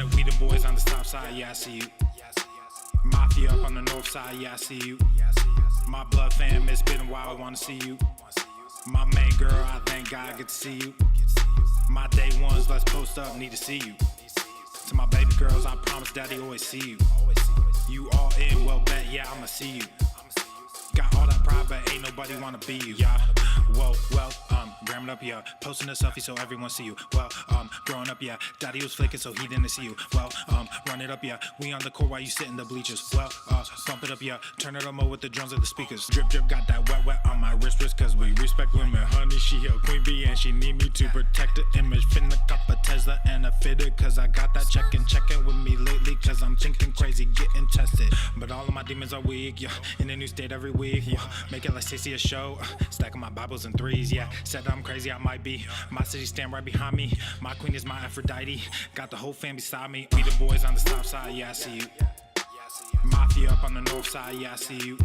Said we the boys on the south side, yeah, I see you. Mafia up on the north side, yeah, I see you. My blood fam, it's been a while, I wanna see you. My main girl, I thank God I get to see you. My day ones, let's post up, need to see you. To my baby girls, I promise daddy always see you. You all in, well bet, yeah, I'ma see you. Got all that pride, but ain't nobody wanna be you. Yeah, well, gramming up, yeah. Posting a selfie so everyone see you. Well, growing up, yeah. Daddy was flicking so he didn't see you. Well, run it up, yeah. We on the court while you sit in the bleachers. Well, bump it up, yeah. Turn it up more with the drums of the speakers. Drip, drip, got that wet on my wrist, cause we respect women. Honey, she a queen bee and she need me to protect the image. Finna cop a Tesla and a fitter, cause I got that checking with me lately, cause I'm thinking crazy, getting tested. But all of my demons are weak, yeah. In a new state every week, yeah. Make it like Stacey a show. Stacking my Bibles in threes, yeah. Said I'm crazy, I might be. My city stand right behind me. My queen is my Aphrodite. Got the whole fam beside me. We the boys on the south side, yeah, I see you. Mafia up on the north side, yeah, I see you.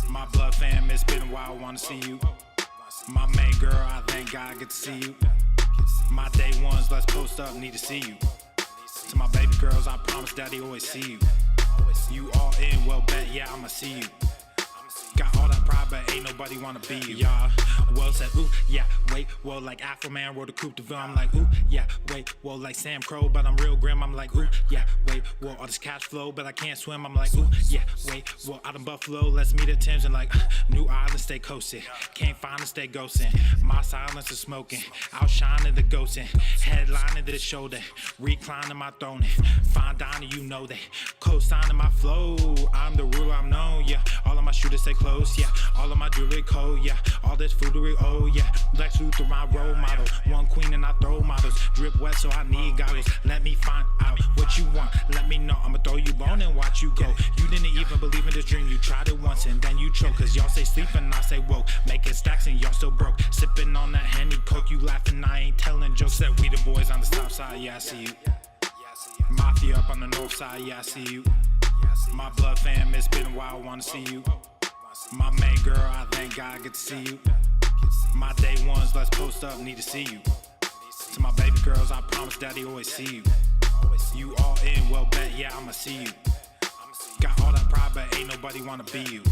My blood fam, it's been a while, I wanna see you. My main girl, I thank God I get to see you. My day ones, let's post up, need to see you. To my baby girls, I promise daddy always see you. You all in, well bet, yeah, I'ma see you. Got all that pride, but ain't nobody wanna be you. Yeah, well said, ooh, yeah, wait, well, like Afro Man wrote a coupe de ville. I'm like, ooh, yeah, wait, well, like Sam Crow, but I'm real grim. I'm like, ooh, yeah, wait, well, all this cash flow, but I can't swim. I'm like, ooh, yeah, wait, well, out in Buffalo, let's meet at Tim's and like, New Island, stay coasting. Can't find and stay ghosting. My silence is smoking, outshining the ghosting. Headlining to the shoulder, reclining my throne. Fine dining, you know that. Co-signing my flow, I'm the ruler, I'm known, yeah. All of my shooters stay close. Yeah, all of my jewelry cold, yeah. All this foolery, oh yeah. Lex Luthor, my role model. One queen and I throw models. Drip wet, so I need goggles. Let me find out what you want. Let me know, I'ma throw you bone and watch you go. You didn't even believe in this dream. You tried it once and then you choke. Cause y'all say sleep and I say woke. Making stacks and y'all still broke. Sipping on that Henny Coke. You laughing, I ain't telling jokes. Said we the boys on the south side, yeah, I see you. Mafia up on the north side, yeah, I see you. My blood fam, it's been a while, I wanna see you. My main girl, I thank God I get to see you. My day ones, let's post up, need to see you. To my baby girls, I promise daddy always see you. You all in, well bet, yeah, I'ma see you. Got all that pride, but ain't nobody wanna be you.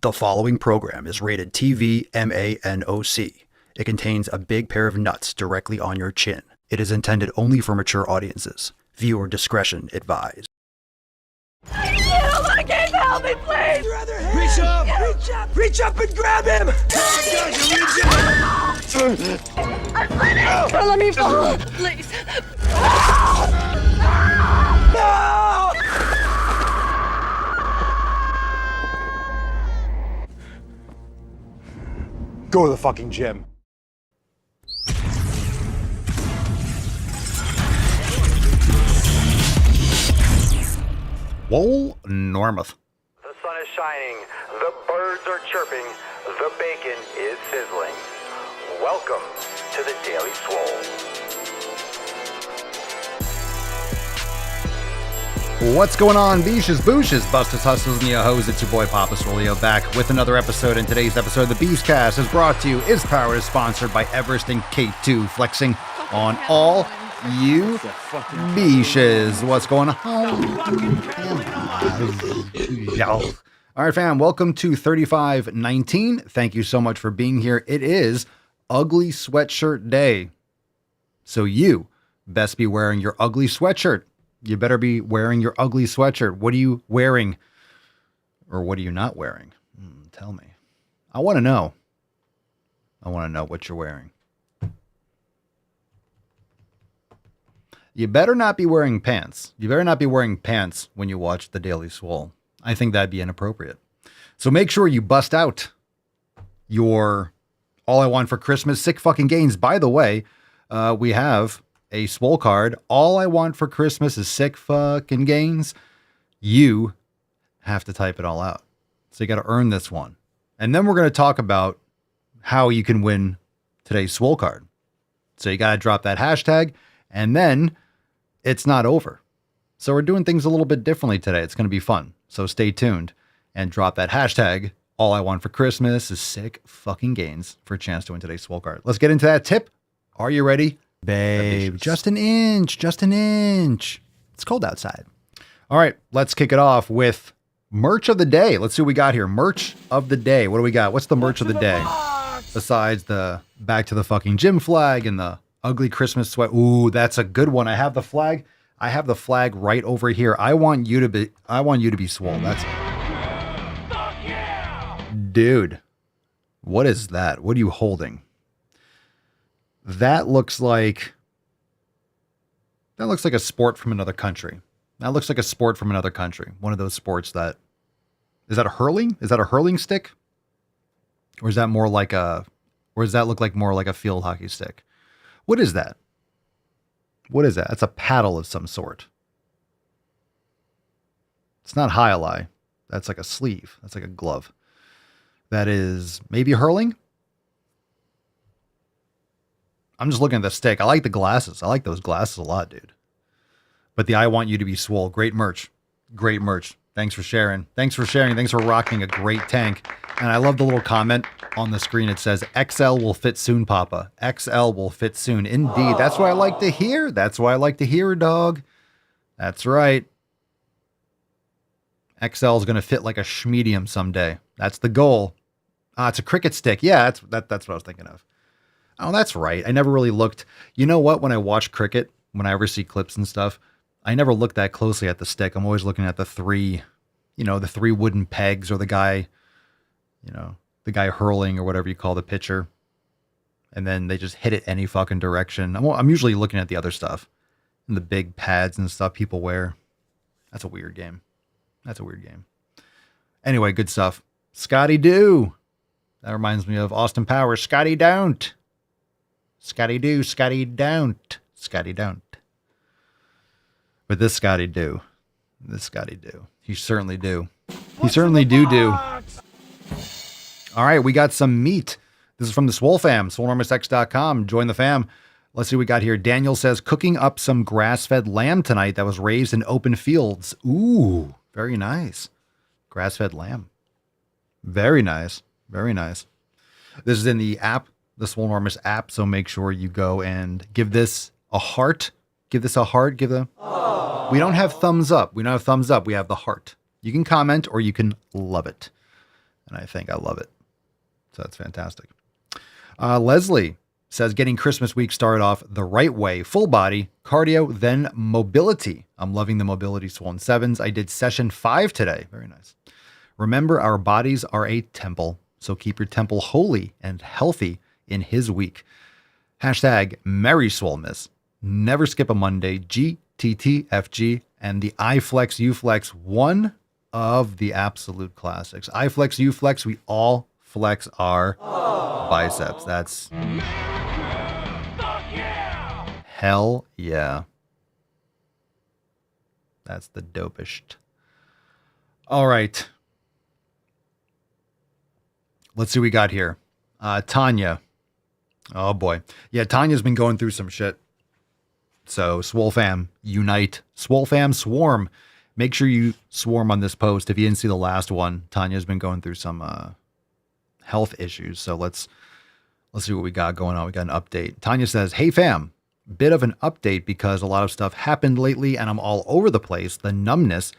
The following program is rated TV MANOC. It contains a big pair of nuts directly on your chin. It is intended only for mature audiences. Viewer discretion advised. I need help! I can't help me, please! Your other hand! Reach up! Yeah. Reach up! Reach up and grab him! I'm bleeding! Don't let me fall, please! No! Go to the fucking gym. Swole, Normuth. The sun is shining, the birds are chirping, the bacon is sizzling. Welcome to the Daily Swole. What's going on, beaches, booshes, busters, hustlers, and yo-hos? It's your boy Papa Swoleo back with another episode. And today's episode of the Beastcast is brought to you, is powered, is sponsored by Everest and K2, flexing on all you beaches. What's going on? All right, fam, welcome to 3519. Thank you so much for being here. It is Ugly Sweatshirt Day. So you best be wearing your ugly sweatshirt. You better be wearing your ugly sweatshirt. What are you wearing? Or what are you not wearing? Tell me. I want to know. I want to know what you're wearing. You better not be wearing pants. You better not be wearing pants when you watch the Daily Swole. I think that'd be inappropriate. So make sure you bust out your All I Want for Christmas sick fucking gains. By the way, we have a Swole card. All I Want for Christmas is sick fucking gains. You have to type it all out. So you got to earn this one. And then we're going to talk about how you can win today's Swole card. So you got to drop that hashtag, and then it's not over. So we're doing things a little bit differently today. It's going to be fun. So stay tuned and drop that hashtag. All I Want for Christmas is sick fucking gains for a chance to win today's Swole card. Let's get into that tip. Are you ready? Babe, just an inch. It's cold outside. All right, let's kick it off with merch of the day. Let's see what we got here. Merch of the day. What do we got? What's the merch of the day? Besides the back to the fucking gym flag and the ugly Christmas sweat. Ooh, that's a good one. I have the flag. I have the flag right over here. I want you to be Swole. That's dude. What is that? What are you holding? That looks like a sport from another country. That looks like a sport from another country. One of those sports that is that a hurling? Is that a hurling stick? Or does that look like more like a field hockey stick? What is that? What is that? That's a paddle of some sort. It's not high-lie. That's like a sleeve. That's like a glove. That is maybe hurling? I'm just looking at the stick. I like the glasses. I like those glasses a lot, dude. But the I Want You to Be Swole. Great merch. Great merch. Thanks for sharing. Thanks for rocking a great tank. And I love the little comment on the screen. It says, XL will fit soon, Papa. XL will fit soon. Indeed. That's what I like to hear. That's what I like to hear, dog. That's right. XL is going to fit like a schmedium someday. That's the goal. It's a cricket stick. Yeah, that's what I was thinking of. Oh, that's right. I never really looked. You know what? When I watch cricket, when I ever see clips and stuff, I never look that closely at the stick. I'm always looking at the three wooden pegs, or the guy hurling, or whatever you call the pitcher. And then they just hit it any fucking direction. I'm usually looking at the other stuff and the big pads and stuff people wear. That's a weird game. Anyway, good stuff. Scotty Doo. That reminds me of Austin Powers. Scotty don't. Scotty do. Scotty don't. Scotty don't. But this Scotty do. He certainly do. He certainly do. All right, we got some meat. This is from the Swole fam, SwoleNormousX.com. Join the fam. Let's see what we got here. Daniel says, cooking up some grass-fed lamb tonight that was raised in open fields. Ooh, very nice. Grass-fed lamb. Very nice. Very nice. This is in the app, the Swole Enormous app, so make sure you go and give this a heart. Give this a heart. We don't have thumbs up. We have the heart. You can comment or you can love it. And I think I love it. So that's fantastic. Leslie says, getting Christmas week started off the right way. Full body, cardio, then mobility. I'm loving the mobility Swollen 7s. I did session 5 today. Very nice. Remember, our bodies are a temple. So keep your temple holy and healthy in his week. Hashtag Merry Swoleness. Never skip a Monday. GTTFG. And the iFlex Uflex, one of the absolute classics. iFlex Uflex, we all flex our biceps. That's hell yeah. That's the dopest. All right. Let's see what we got here. Tanya. Oh boy. Yeah, Tanya's been going through some shit. So Swole fam, unite. Swole fam, swarm. Make sure you swarm on this post. If you didn't see the last one, Tanya's been going through some health issues. So let's see what we got going on. We got an update. Tanya says, hey fam, bit of an update because a lot of stuff happened lately and I'm all over the place. The numbness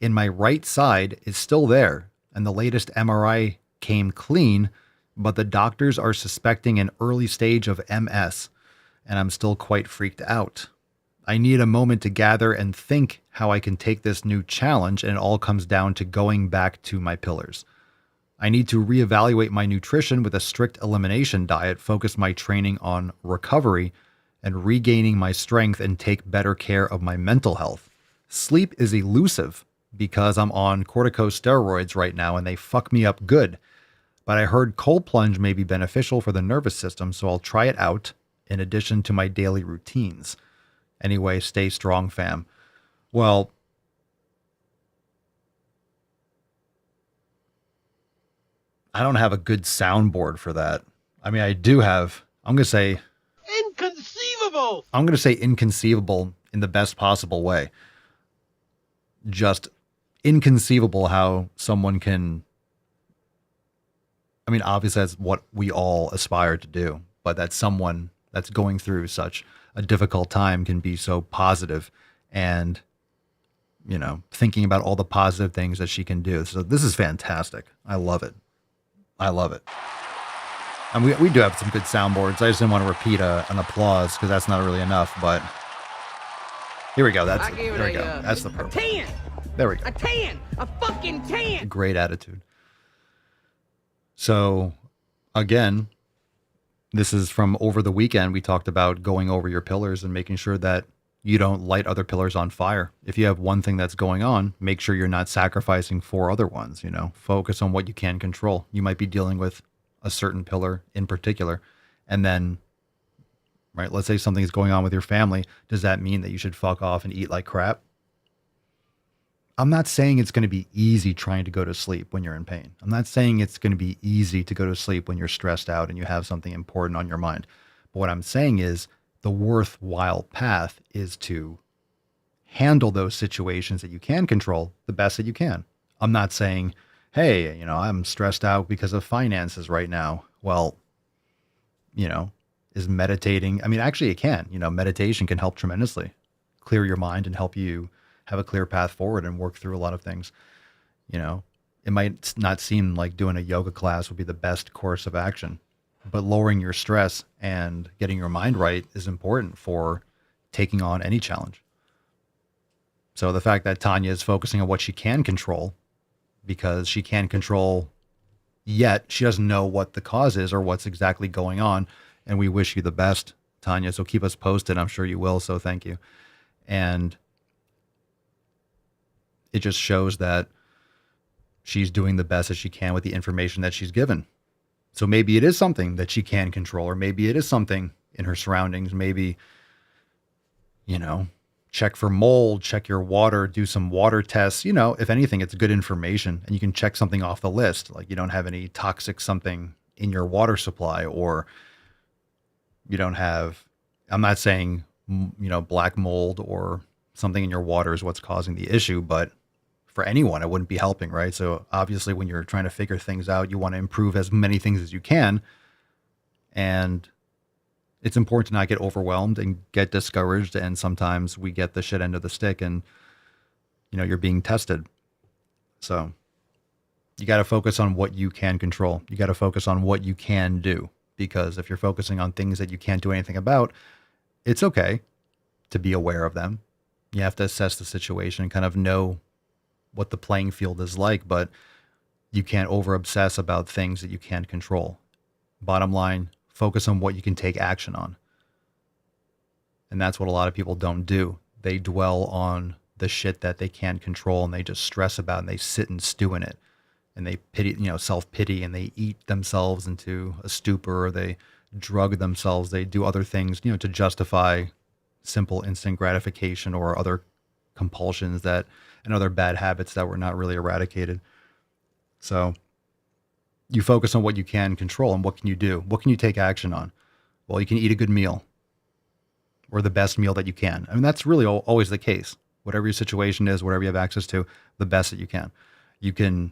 in my right side is still there. And the latest MRI came clean, but the doctors are suspecting an early stage of MS. And I'm still quite freaked out. I need a moment to gather and think how I can take this new challenge, and it all comes down to going back to my pillars. I need to reevaluate my nutrition with a strict elimination diet, focus my training on recovery and regaining my strength, and take better care of my mental health. Sleep is elusive because I'm on corticosteroids right now and they fuck me up good. But I heard cold plunge may be beneficial for the nervous system, so I'll try it out in addition to my daily routines. Anyway, stay strong, fam. Well, I don't have a good soundboard for that. I mean, I do have, I'm going to say inconceivable. I'm going to say inconceivable in the best possible way. Just inconceivable how someone can, I mean, obviously that's what we all aspire to do, but that someone that's going through such a difficult time can be so positive and, you know, thinking about all the positive things that she can do. So this is fantastic. I love it. I love it. And we do have some good soundboards. I just didn't want to repeat an applause because that's not really enough, but here we go. There we go. That's the perfect. 10. There we go. A 10. A fucking 10. Great attitude. So again, this is from over the weekend. We talked about going over your pillars and making sure that you don't light other pillars on fire. If you have one thing that's going on, make sure you're not sacrificing 4 other ones, you know, focus on what you can control. You might be dealing with a certain pillar in particular. And then, right, let's say something is going on with your family. Does that mean that you should fuck off and eat like crap? I'm not saying it's going to be easy trying to go to sleep when you're in pain. I'm not saying it's going to be easy to go to sleep when you're stressed out and you have something important on your mind. But what I'm saying is the worthwhile path is to handle those situations that you can control the best that you can. I'm not saying, hey, you know, I'm stressed out because of finances right now. Well, you know, is meditating, I mean, actually it can, you know, meditation can help tremendously clear your mind and help you have a clear path forward and work through a lot of things. You know, it might not seem like doing a yoga class would be the best course of action, but lowering your stress and getting your mind right is important for taking on any challenge. So the fact that Tanya is focusing on what she can control, because she can't control yet, she doesn't know what the cause is or what's exactly going on. And we wish you the best, Tanya. So keep us posted. I'm sure you will. So thank you. And it just shows that she's doing the best that she can with the information that she's given. So maybe it is something that she can control, or maybe it is something in her surroundings. Maybe, you know, check for mold, check your water, do some water tests. You know, if anything, it's good information and you can check something off the list. Like you don't have any toxic something in your water supply, or you don't have, I'm not saying, you know, black mold or something in your water is what's causing the issue, but for anyone, it wouldn't be helping, right? So obviously when you're trying to figure things out, you want to improve as many things as you can. And it's important to not get overwhelmed and get discouraged. And sometimes we get the shit end of the stick and, you know, you're being tested. So you got to focus on what you can control. You got to focus on what you can do, because if you're focusing on things that you can't do anything about, it's okay to be aware of them. You have to assess the situation and kind of know what the playing field is like, but you can't over obsess about things that you can't control. Bottom line, focus on what you can take action on. And that's what a lot of people don't do. They dwell on the shit that they can't control and they just stress about and they sit and stew in it. And they pity, you know, self-pity, and they eat themselves into a stupor, or they drug themselves. They do other things, you know, to justify simple instant gratification or other compulsions that, and other bad habits that were not really eradicated. So you focus on what you can control and what can you do? What can you take action on? Well, you can eat a good meal, or the best meal that you can. I mean, that's really always the case. Whatever your situation is, whatever you have access to, the best that you can. You can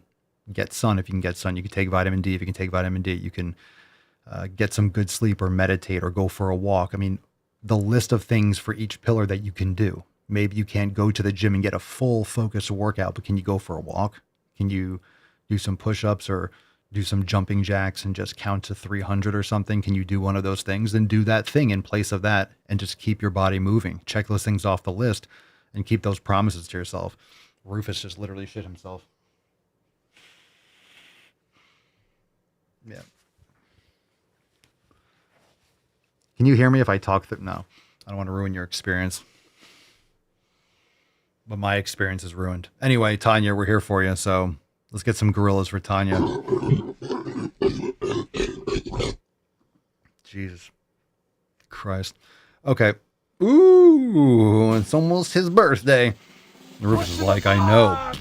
get sun if you can get sun. You can take vitamin D if you can take vitamin D. You can get some good sleep or meditate or go for a walk. I mean, the list of things for each pillar that you can do. Maybe you can't go to the gym and get a full focused workout, but can you go for a walk? Can you do some push-ups or do some jumping jacks and just count to 300 or something? Can you do one of those things? Then do that thing in place of that and just keep your body moving. Check those things off the list and keep those promises to yourself. Rufus just literally shit himself. Yeah. Can you hear me if I talk through? No, I don't want to ruin your experience. But my experience is ruined. Anyway, Tanya, we're here for you. So let's get some gorillas for Tanya. Jesus Christ. Okay. Ooh, it's almost his birthday. Rufus is like, I know. All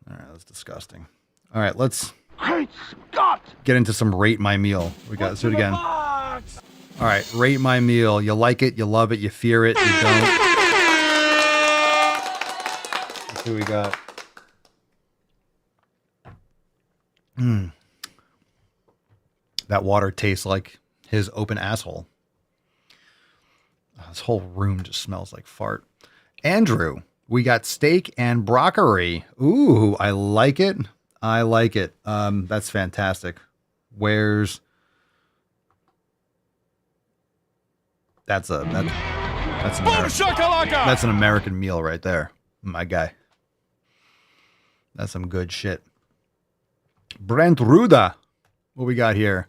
right, that's disgusting. All right, let's get into some rate my meal. Let's do it again. All right, rate my meal. You like it, you love it, you fear it, you don't. Let's see what we got. That water tastes like his open asshole. This whole room just smells like fart. Andrew, we got steak and broccoli. Ooh, I like it. I like it. That's fantastic. That's an American meal right there, my guy. That's some good shit. Brent Ruda, what we got here?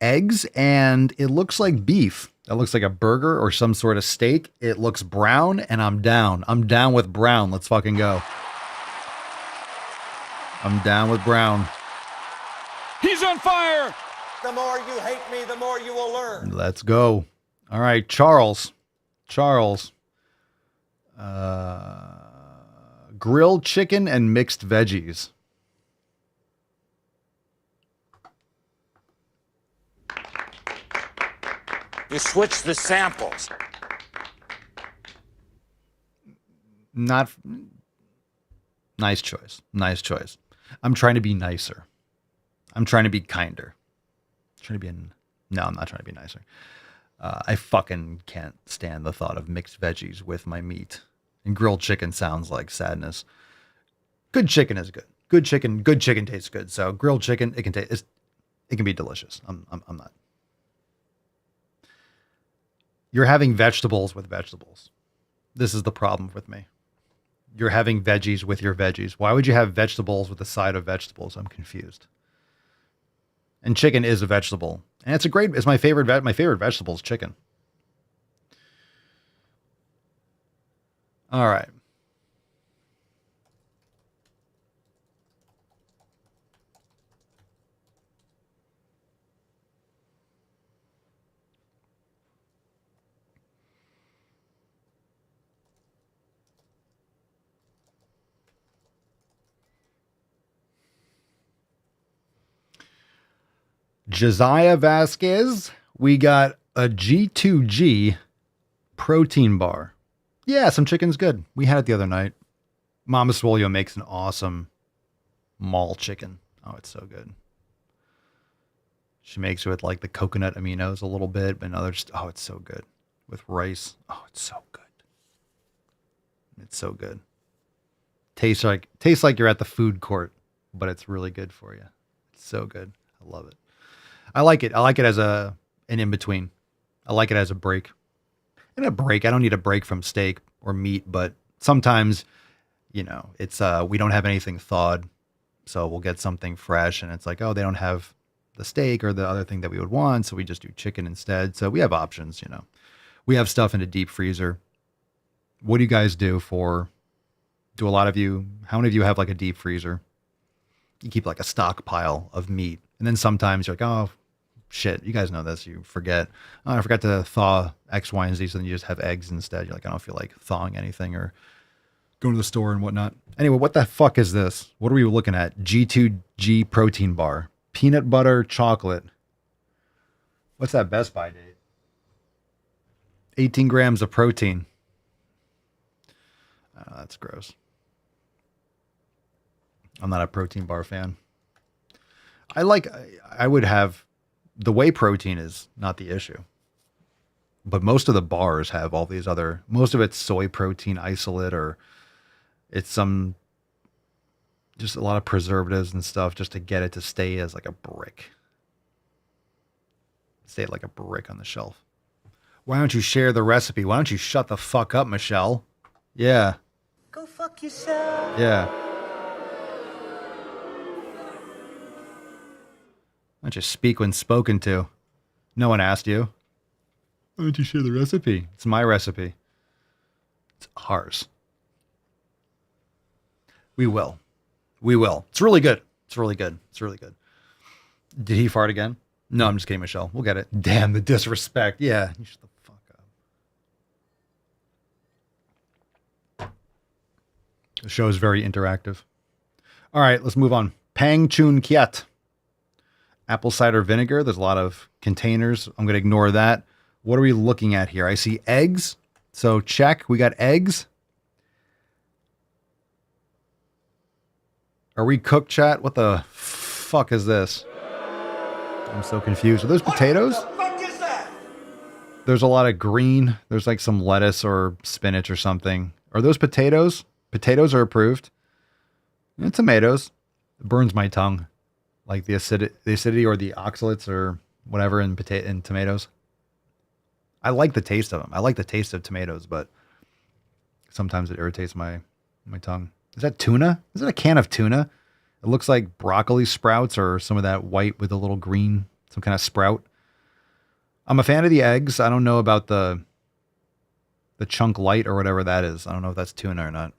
Eggs, and it looks like beef. That looks like a burger or some sort of steak. It looks brown, and I'm down. I'm down with brown. Let's fucking go. I'm down with brown. He's on fire! The more you hate me, the more you will learn. Let's go. All right, Charles. Grilled chicken and mixed veggies. You switch the samples. Not nice choice. Nice choice. I'm trying to be nicer. I'm trying to be kinder. No, I'm not trying to be nicer. I fucking can't stand the thought of mixed veggies with my meat. And grilled chicken sounds like sadness. Good chicken is good. Good chicken tastes good. So grilled chicken, it can be delicious. I'm not. You're having vegetables with vegetables. This is the problem with me. You're having veggies with your veggies. Why would you have vegetables with a side of vegetables? I'm confused. And chicken is a vegetable. And it's my favorite vegetable is chicken. All right. Josiah Vasquez, we got a G2G protein bar. Yeah, some chicken's good. We had it the other night. Mama Swole makes an awesome mall chicken. Oh, it's so good. She makes it with like the coconut aminos a little bit, but it's so good. With rice. Oh, it's so good. It's so good. Tastes like you're at the food court, but it's really good for you. It's so good. I love it. I like it. I like it as an in-between. I like it as a break. And a break, I don't need a break from steak or meat, but sometimes, it's we don't have anything thawed, so we'll get something fresh, and it's like, oh, they don't have the steak or the other thing that we would want, so we just do chicken instead. So we have options, We have stuff in a deep freezer. What do you guys do how many of you have like a deep freezer? You keep like a stockpile of meat, and then sometimes you're like, oh, shit, you guys know this. You forget, I forgot to thaw X, Y, and Z. So then you just have eggs instead. You're like, I don't feel like thawing anything or going to the store and whatnot. Anyway, what the fuck is this? What are we looking at? G2G protein bar, peanut butter, chocolate. What's that Best Buy date? 18 grams of protein. Oh, that's gross. I'm not a protein bar fan. I would have, the whey protein is not the issue. But most of the bars have all these most of it's soy protein isolate, or it's just a lot of preservatives and stuff just to get it to stay as like a brick. Stay like a brick on the shelf. Why don't you share the recipe? Why don't you shut the fuck up, Michelle? Yeah. Go fuck yourself. Yeah. don't you speak when spoken to? No one asked you. Why don't you share the recipe? It's my recipe. It's ours. We will. We will. It's really good. It's really good. It's really good. Did he fart again? No, I'm just kidding, Michelle. We'll get it. Damn, the disrespect. Yeah, you shut the fuck up. The show is very interactive. All right, let's move on. Pang Chun Kiat. Apple cider vinegar. There's a lot of containers. I'm going to ignore that. What are we looking at here? I see eggs. So check. We got eggs. Are we cooked, chat? What the fuck is this? I'm so confused. Are those potatoes? What the fuck is that? There's a lot of green. There's like some lettuce or spinach or something. Are those potatoes? Potatoes are approved. And tomatoes. It burns my tongue. Like the acidity or the oxalates or whatever in tomatoes. I like the taste of them. I like the taste of tomatoes, but sometimes it irritates my tongue. Is that tuna? Is it a can of tuna? It looks like broccoli sprouts or some of that white with a little green, some kind of sprout. I'm a fan of the eggs. I don't know about the chunk light or whatever that is. I don't know if that's tuna or not.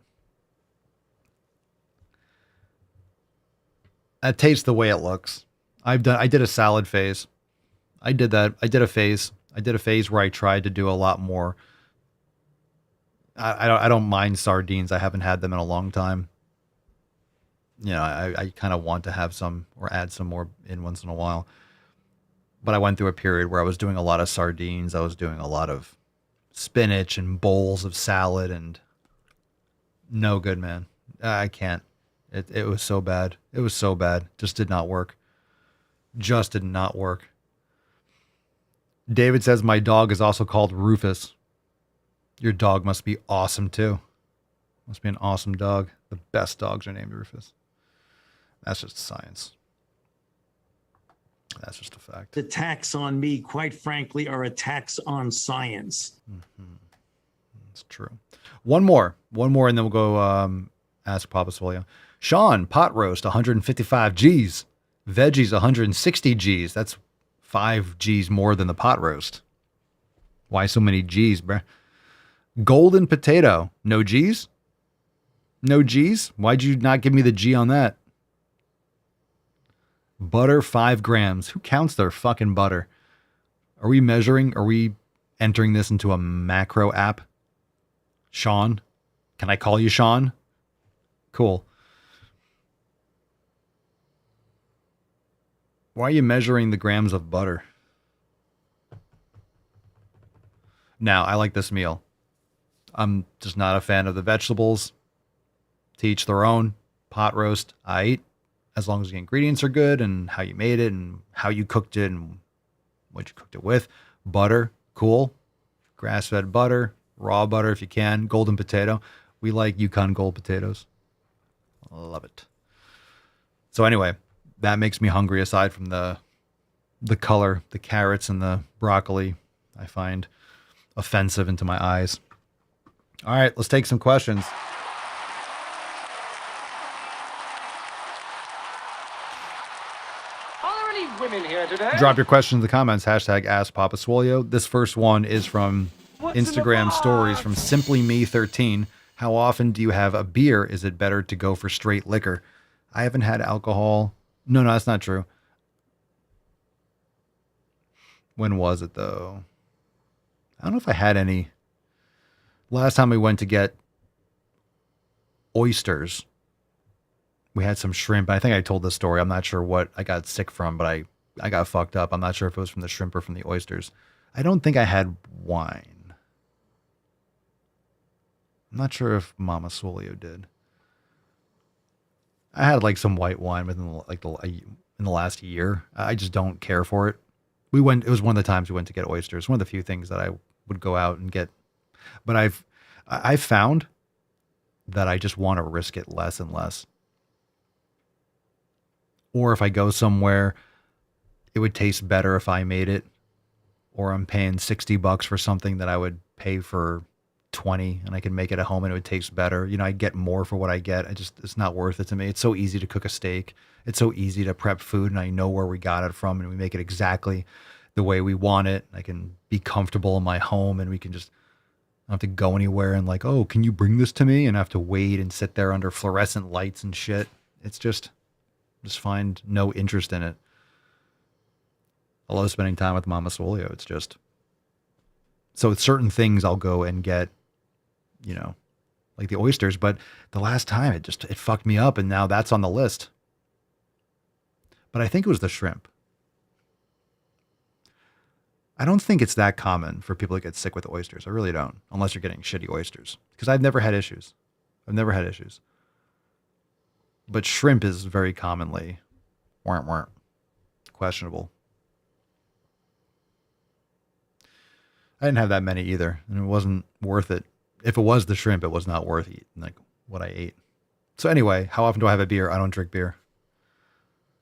It tastes the way it looks. I did a salad phase. I did that. I did a phase where I tried to do a lot more. I don't mind sardines. I haven't had them in a long time. You know, I kind of want to have some or add some more in once in a while. But I went through a period where I was doing a lot of sardines. I was doing a lot of spinach and bowls of salad and no good, man. I can't. It was so bad. It was so bad. Just did not work. Just did not work. David says my dog is also called Rufus. Your dog must be awesome too. Must be an awesome dog. The best dogs are named Rufus. That's just science. That's just a fact. Attacks on me, quite frankly, are attacks on science. Mm-hmm. That's true. One more, and then we'll go ask Papa Swole. Sean, pot roast, 155 G's. Veggies, 160 G's. That's 5 G's more than the pot roast. Why so many G's, bruh? Golden potato, no G's? No G's? Why'd you not give me the G on that? Butter, 5 grams. Who counts their fucking butter? Are we measuring? Are we entering this into a macro app? Sean? Can I call you Sean? Cool. Why are you measuring the grams of butter? Now, I like this meal. I'm just not a fan of the vegetables. To each their own. Pot roast, I eat. As long as the ingredients are good and how you made it and how you cooked it and what you cooked it with. Butter, cool. Grass-fed butter, raw butter if you can. Golden potato. We like Yukon Gold potatoes. Love it. So anyway, that makes me hungry aside from the color, the carrots and the broccoli I find offensive into my eyes. All right, let's take some questions. Women here today. Drop your questions in the comments. Hashtag Ask Papa Swole. This first one is from Instagram stories from Simply Me 13. How often do you have a beer? Is it better to go for straight liquor? I haven't had alcohol. No, that's not true. When was it though? I don't know if I had any. Last time we went to get oysters, we had some shrimp. I think I told this story. I'm not sure what I got sick from, but I got fucked up. I'm not sure if it was from the shrimp or from the oysters. I don't think I had wine. I'm not sure if Mama Swolio did. I had like some white wine within in the last year. I just don't care for it. It was one of the times we went to get oysters. One of the few things that I would go out and get. But I've found that I just want to risk it less and less. Or if I go somewhere, it would taste better if I made it. Or I'm paying $60 for something that I would pay for 20 and I can make it at home and it would taste better. You know, I get more for what I get. It's not worth it to me. It's so easy to cook a steak. It's so easy to prep food, and I know where we got it from, and we make it exactly the way we want it. I can be comfortable in my home, and we can just, I don't have to go anywhere and like, oh, can you bring this to me? And I have to wait and sit there under fluorescent lights and shit. It's just find no interest in it. I love spending time with Mama Swole. It's just, so it's certain things I'll go and get, you know, like the oysters, but the last time it fucked me up, and now that's on the list. But I think it was the shrimp. I don't think it's that common for people to get sick with oysters. I really don't, unless you're getting shitty oysters, because I've never had issues. But shrimp is very commonly questionable. I didn't have that many either, and it wasn't worth it. If it was the shrimp, it was not worth eating, like what I ate. So anyway, how often do I have a beer? I don't drink beer.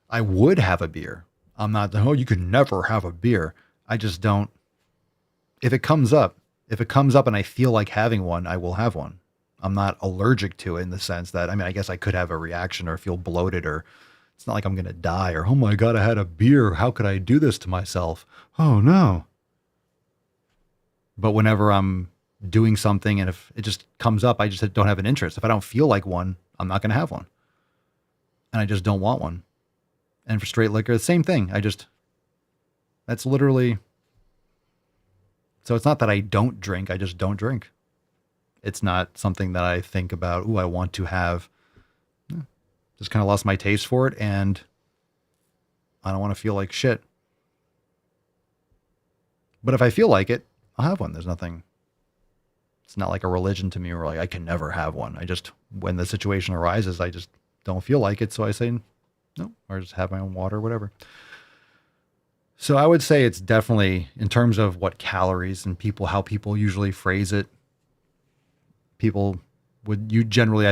I would have a beer. I'm not, oh, you could never have a beer. I just don't. If it comes up and I feel like having one, I will have one. I'm not allergic to it in the sense that, I mean, I guess I could have a reaction or feel bloated, or it's not like I'm going to die, or, oh my God, I had a beer. How could I do this to myself? Oh no. But whenever I'm doing something and if it just comes up, I just don't have an interest. If I don't feel like one, I'm not going to have one. And I just don't want one. And for straight liquor, the same thing. That's literally, so it's not that I don't drink. I just don't drink. It's not something that I think about, ooh, I want to have. Just kind of lost my taste for it, and I don't want to feel like shit. But if I feel like it, I'll have one. There's nothing, it's not like a religion to me where like I can never have one. I just, when the situation arises, I just don't feel like it. So I say no, or just have my own water, whatever. So I would say it's definitely, in terms of what calories and how people usually phrase it, I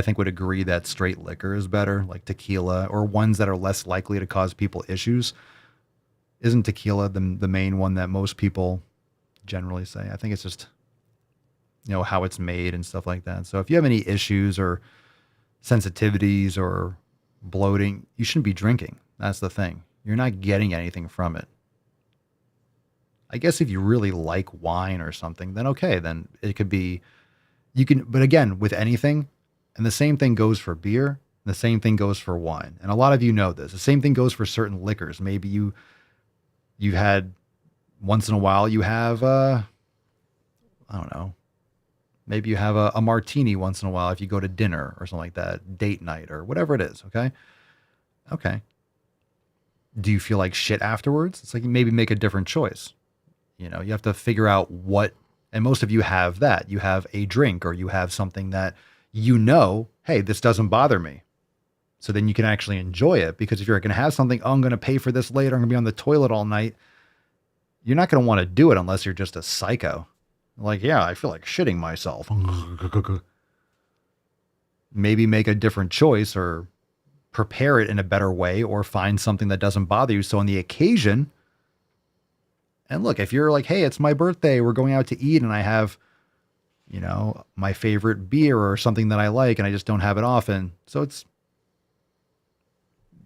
think would agree that straight liquor is better, like tequila, or ones that are less likely to cause people issues. Isn't tequila the main one that most people generally say? I think it's just, you know, how it's made and stuff like that. So if you have any issues or sensitivities or bloating, you shouldn't be drinking. That's the thing. You're not getting anything from it. I guess if you really like wine or something, then okay, then it could be, you can, but again, with anything, and the same thing goes for beer, the same thing goes for wine. And a lot of you know this. The same thing goes for certain liquors. Maybe you've had, once in a while, you have, I don't know, maybe you have a martini once in a while if you go to dinner or something like that, date night or whatever it is, okay? Okay. Do you feel like shit afterwards? It's like, maybe make a different choice. You know, you have to figure out what, and most of you have that. You have a drink, or you have something that you know, hey, this doesn't bother me. So then you can actually enjoy it, because if you're going to have something, oh, I'm going to pay for this later, I'm going to be on the toilet all night, you're not going to want to do it unless you're just a psycho. Like, yeah, I feel like shitting myself. Maybe make a different choice, or prepare it in a better way, or find something that doesn't bother you. So on the occasion, and look, if you're like, hey, it's my birthday, we're going out to eat, and I have, you know, my favorite beer or something that I like, and I just don't have it often. So it's,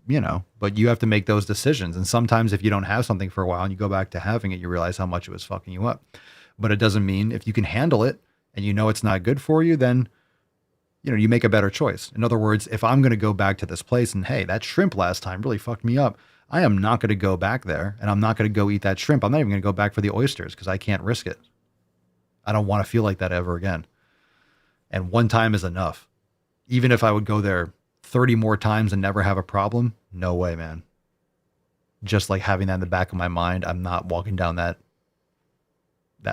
you know, but you have to make those decisions. And sometimes if you don't have something for a while and you go back to having it, you realize how much it was fucking you up. But it doesn't mean, if you can handle it and you know it's not good for you, then, you know, you make a better choice. In other words, if I'm going to go back to this place and, hey, that shrimp last time really fucked me up, I am not going to go back there, and I'm not going to go eat that shrimp. I'm not even going to go back for the oysters, because I can't risk it. I don't want to feel like that ever again. And one time is enough. Even if I would go there 30 more times and never have a problem, no way, man. Just like having that in the back of my mind, I'm not walking down that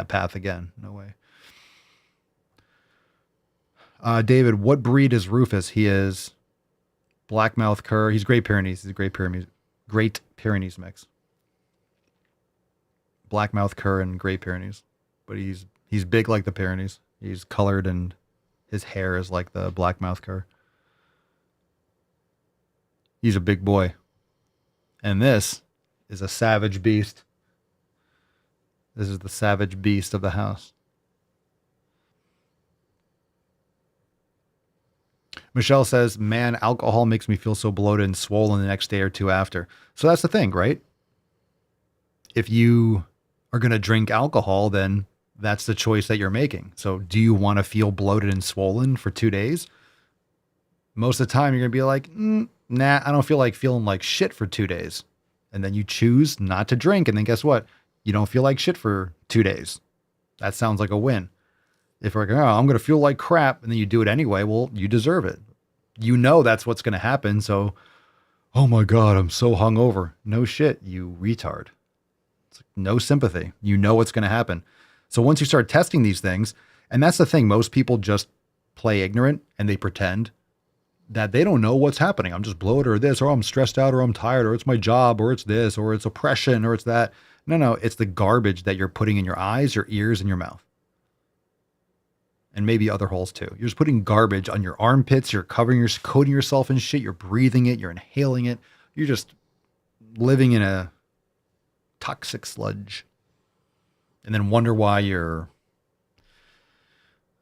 path again. No way. David, what breed is Rufus? He is Blackmouth Cur. He's Great Pyrenees. He's a Great Pyrenees mix. Blackmouth Cur and Great Pyrenees. But he's big like the Pyrenees. He's colored, and his hair is like the Blackmouth Cur. He's a big boy. And this is a savage beast. This is the savage beast of the house. Michelle says, man, alcohol makes me feel so bloated and swollen the next day or two after. So that's the thing, right? If you are going to drink alcohol, then that's the choice that you're making. So do you want to feel bloated and swollen for 2 days? Most of the time, you're going to be like, nah, I don't feel like feeling like shit for 2 days. And then you choose not to drink. And then guess what? You don't feel like shit for 2 days. That sounds like a win. If you're like, oh, I'm going to feel like crap, and then you do it anyway, well, you deserve it. You know that's what's going to happen. So, oh my God, I'm so hungover. No shit, you retard. It's like no sympathy. You know what's going to happen. So once you start testing these things, and that's the thing, most people just play ignorant and they pretend that they don't know what's happening. I'm just bloated or this, or I'm stressed out, or I'm tired, or it's my job, or it's this, or it's oppression, or it's that. No, it's the garbage that you're putting in your eyes, your ears, and your mouth. And maybe other holes too. You're just putting garbage on your armpits. You're coating yourself in shit. You're breathing it. You're inhaling it. You're just living in a toxic sludge. And then wonder why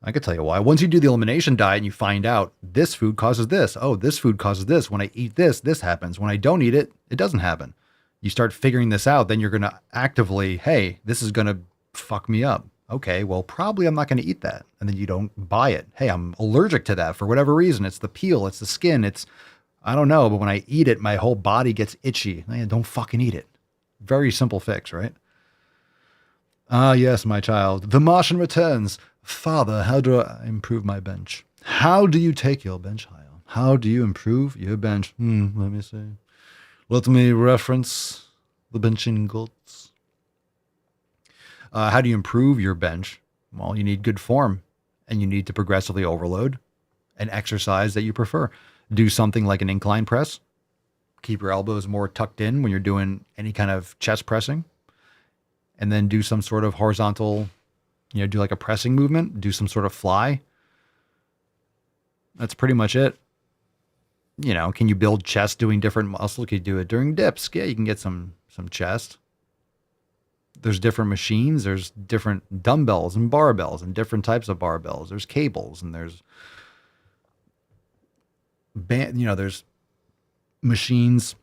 I could tell you why. Once you do the elimination diet and you find out this food causes this. Oh, this food causes this. When I eat this, this happens. When I don't eat it, it doesn't happen. You start figuring this out, then you're going to actively, hey, this is going to fuck me up. Okay, well, probably I'm not going to eat that. And then you don't buy it. Hey, I'm allergic to that for whatever reason. It's the peel, it's the skin, I don't know. But when I eat it, my whole body gets itchy. Don't fucking eat it. Very simple fix, right? Ah, yes, my child. The Martian returns. Father, how do I improve my bench? How do you take your bench higher? How do you improve your bench? Let me see. Let me reference the benching goats. How do you improve your bench? Well, you need good form, and you need to progressively overload an exercise that you prefer. Do something like an incline press. Keep your elbows more tucked in when you're doing any kind of chest pressing. And then do some sort of horizontal, do like a pressing movement. Do some sort of fly. That's pretty much it. Can you build chest doing different muscles? Can you do it during dips? Yeah, you can get some chest. There's different machines. There's different dumbbells and barbells and different types of barbells. There's cables and there's there's machines.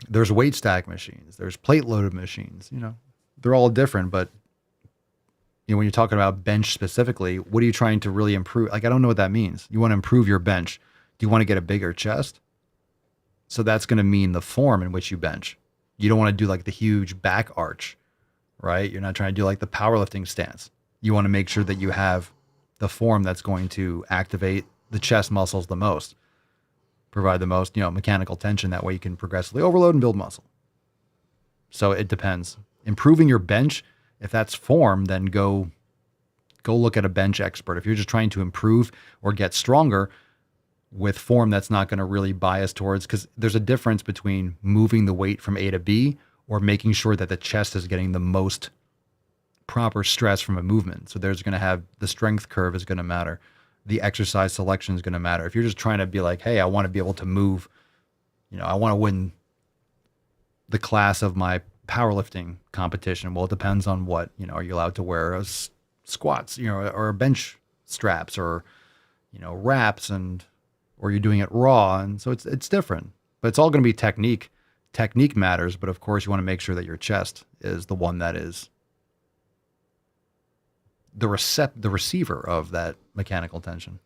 There's weight stack machines. There's plate loaded machines. They're all different, but when you're talking about bench specifically, what are you trying to really improve? Like, I don't know what that means. You want to improve your bench. Do you want to get a bigger chest? So that's going to mean the form in which you bench. You don't want to do like the huge back arch, right? You're not trying to do like the powerlifting stance. You want to make sure that you have the form that's going to activate the chest muscles the most, provide the most, mechanical tension. That way you can progressively overload and build muscle. So it depends. Improving your bench, if that's form, then go look at a bench expert. If you're just trying to improve or get stronger with form, that's not going to really bias towards, because there's a difference between moving the weight from A to B or making sure that the chest is getting the most proper stress from a movement. So there's going to have the strength curve is going to matter. The exercise selection is going to matter. If you're just trying to be like, hey, I want to be able to move, I want to win the class of my powerlifting competition. Well, it depends on what, are you allowed to wear squats, or bench straps, or, wraps, or you're doing it raw. And so it's different, but it's all going to be technique. Technique matters, but of course you want to make sure that your chest is the one that is the receiver of that mechanical tension.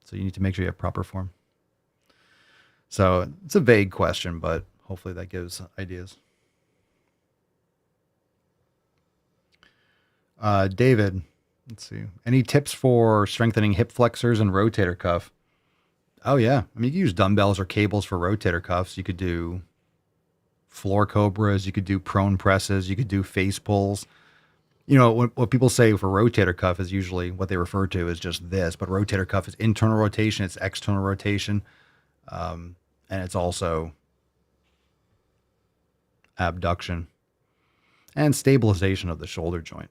So you need to make sure you have proper form. So it's a vague question, but hopefully that gives ideas. David, let's see. Any tips for strengthening hip flexors and rotator cuff? Oh yeah. I mean, you can use dumbbells or cables for rotator cuffs. You could do floor cobras. You could do prone presses. You could do face pulls. What people say for rotator cuff is usually what they refer to as just this, but rotator cuff is internal rotation. It's external rotation. And it's also abduction and stabilization of the shoulder joint.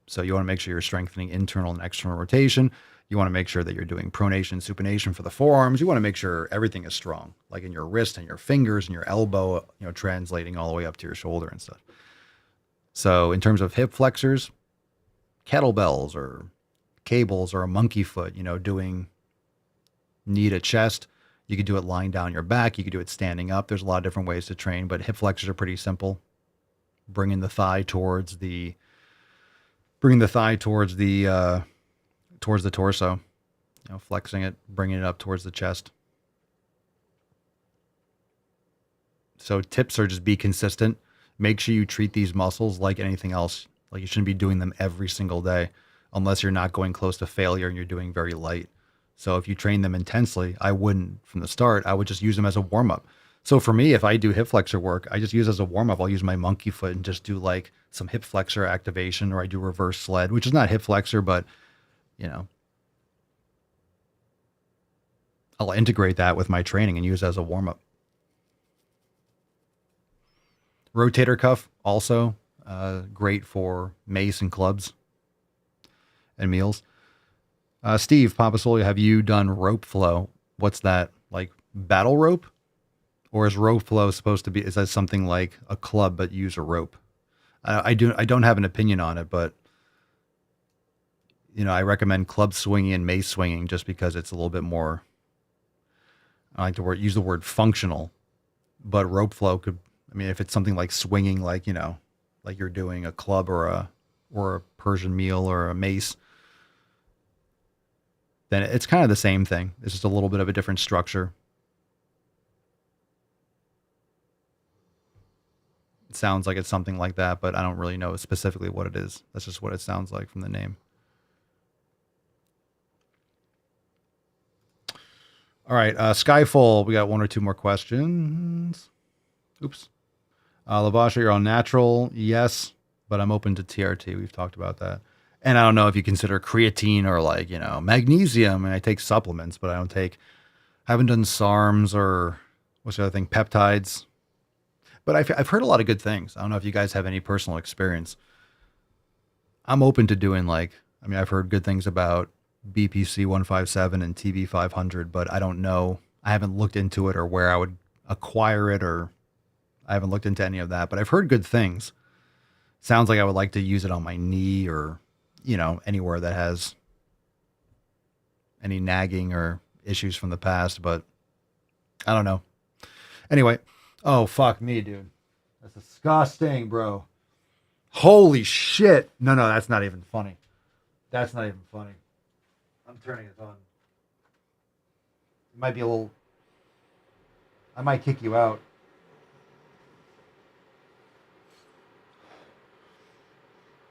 So you want to make sure you're strengthening internal and external rotation. You want to make sure that you're doing pronation, supination for the forearms. You want to make sure everything is strong, like in your wrist and your fingers and your elbow, translating all the way up to your shoulder and stuff. So in terms of hip flexors, kettlebells or cables or a monkey foot, doing knee to chest. You could do it lying down your back. You could do it standing up. There's a lot of different ways to train, but hip flexors are pretty simple. Bringing the thigh towards the torso, flexing it, bringing it up towards the chest. So tips are just be consistent. Make sure you treat these muscles like anything else. Like you shouldn't be doing them every single day unless you're not going close to failure and you're doing very light. So if you train them intensely, I wouldn't from the start. I would just use them as a warm up. So for me, if I do hip flexor work, I just use it as a warm up. I'll use my monkey foot and just do like some hip flexor activation, or I do reverse sled, which is not hip flexor, but I'll integrate that with my training and use it as a warm up. Rotator cuff also great for mace and clubs and meals. Steve Papasolio, have you done rope flow? What's that, like battle rope? Or is rope flow supposed to be, is that something like a club but use a rope? I don't have an opinion on it, but I recommend club swinging and mace swinging just because it's a little bit more, I like to use the word functional, but rope flow could, if it's something like swinging, like you're doing a club or a Persian meal or a mace, then it's kind of the same thing. It's just a little bit of a different structure. It sounds like it's something like that, but I don't really know specifically what it is. That's just what it sounds like from the name. All right, Skyfall, we got one or two more questions. Oops. Lavasha, you're on natural. Yes, but I'm open to TRT. We've talked about that. And I don't know if you consider creatine or like, magnesium. And I take supplements, but I haven't done SARMs or what's the other thing? Peptides. But I've heard a lot of good things. I don't know if you guys have any personal experience. I'm open to doing I've heard good things about BPC 157 and TB 500, but I don't know. I haven't looked into it or where I would acquire it, or I haven't looked into any of that, but I've heard good things. Sounds like I would like to use it on my knee or, anywhere that has any nagging or issues from the past, but I don't know. Anyway. Oh, fuck me, dude. That's disgusting, bro. Holy shit. No, that's not even funny. That's not even funny. I'm turning it on. It might be a little... I might kick you out.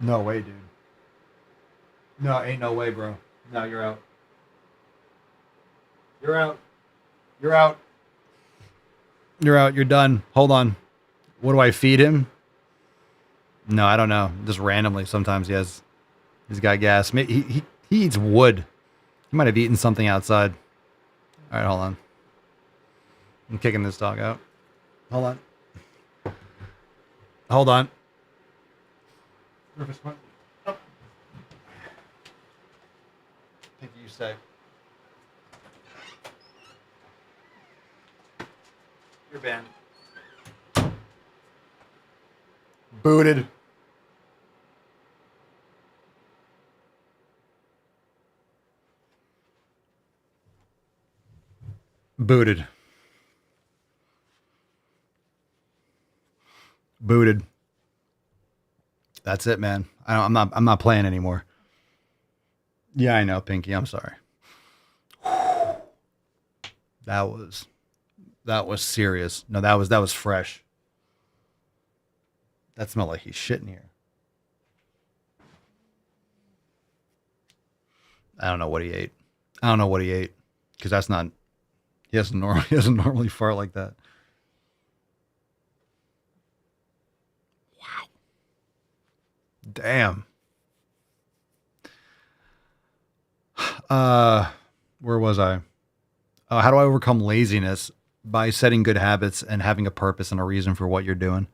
No way, dude. No, ain't no way, bro. No, you're out. You're out. You're out. You're out. You're done. Hold on. What do I feed him? No, I don't know. Just randomly. Sometimes he's got gas. He eats wood. He might have eaten something outside. All right, hold on. I'm kicking this dog out. Hold on. Hold on. Rufus, come on. Oh. Pinky, you stay. You're banned. Booted. Booted. Booted. That's it, man. I'm not playing anymore. Yeah, I know, Pinky. I'm sorry. That was serious. No, that was fresh. That smelled like he's shitting here. I don't know what he ate. Because that's not. He doesn't normally fart like that. Wow. Damn. Where was I? How do I overcome laziness? By setting good habits and having a purpose and a reason for what you're doing.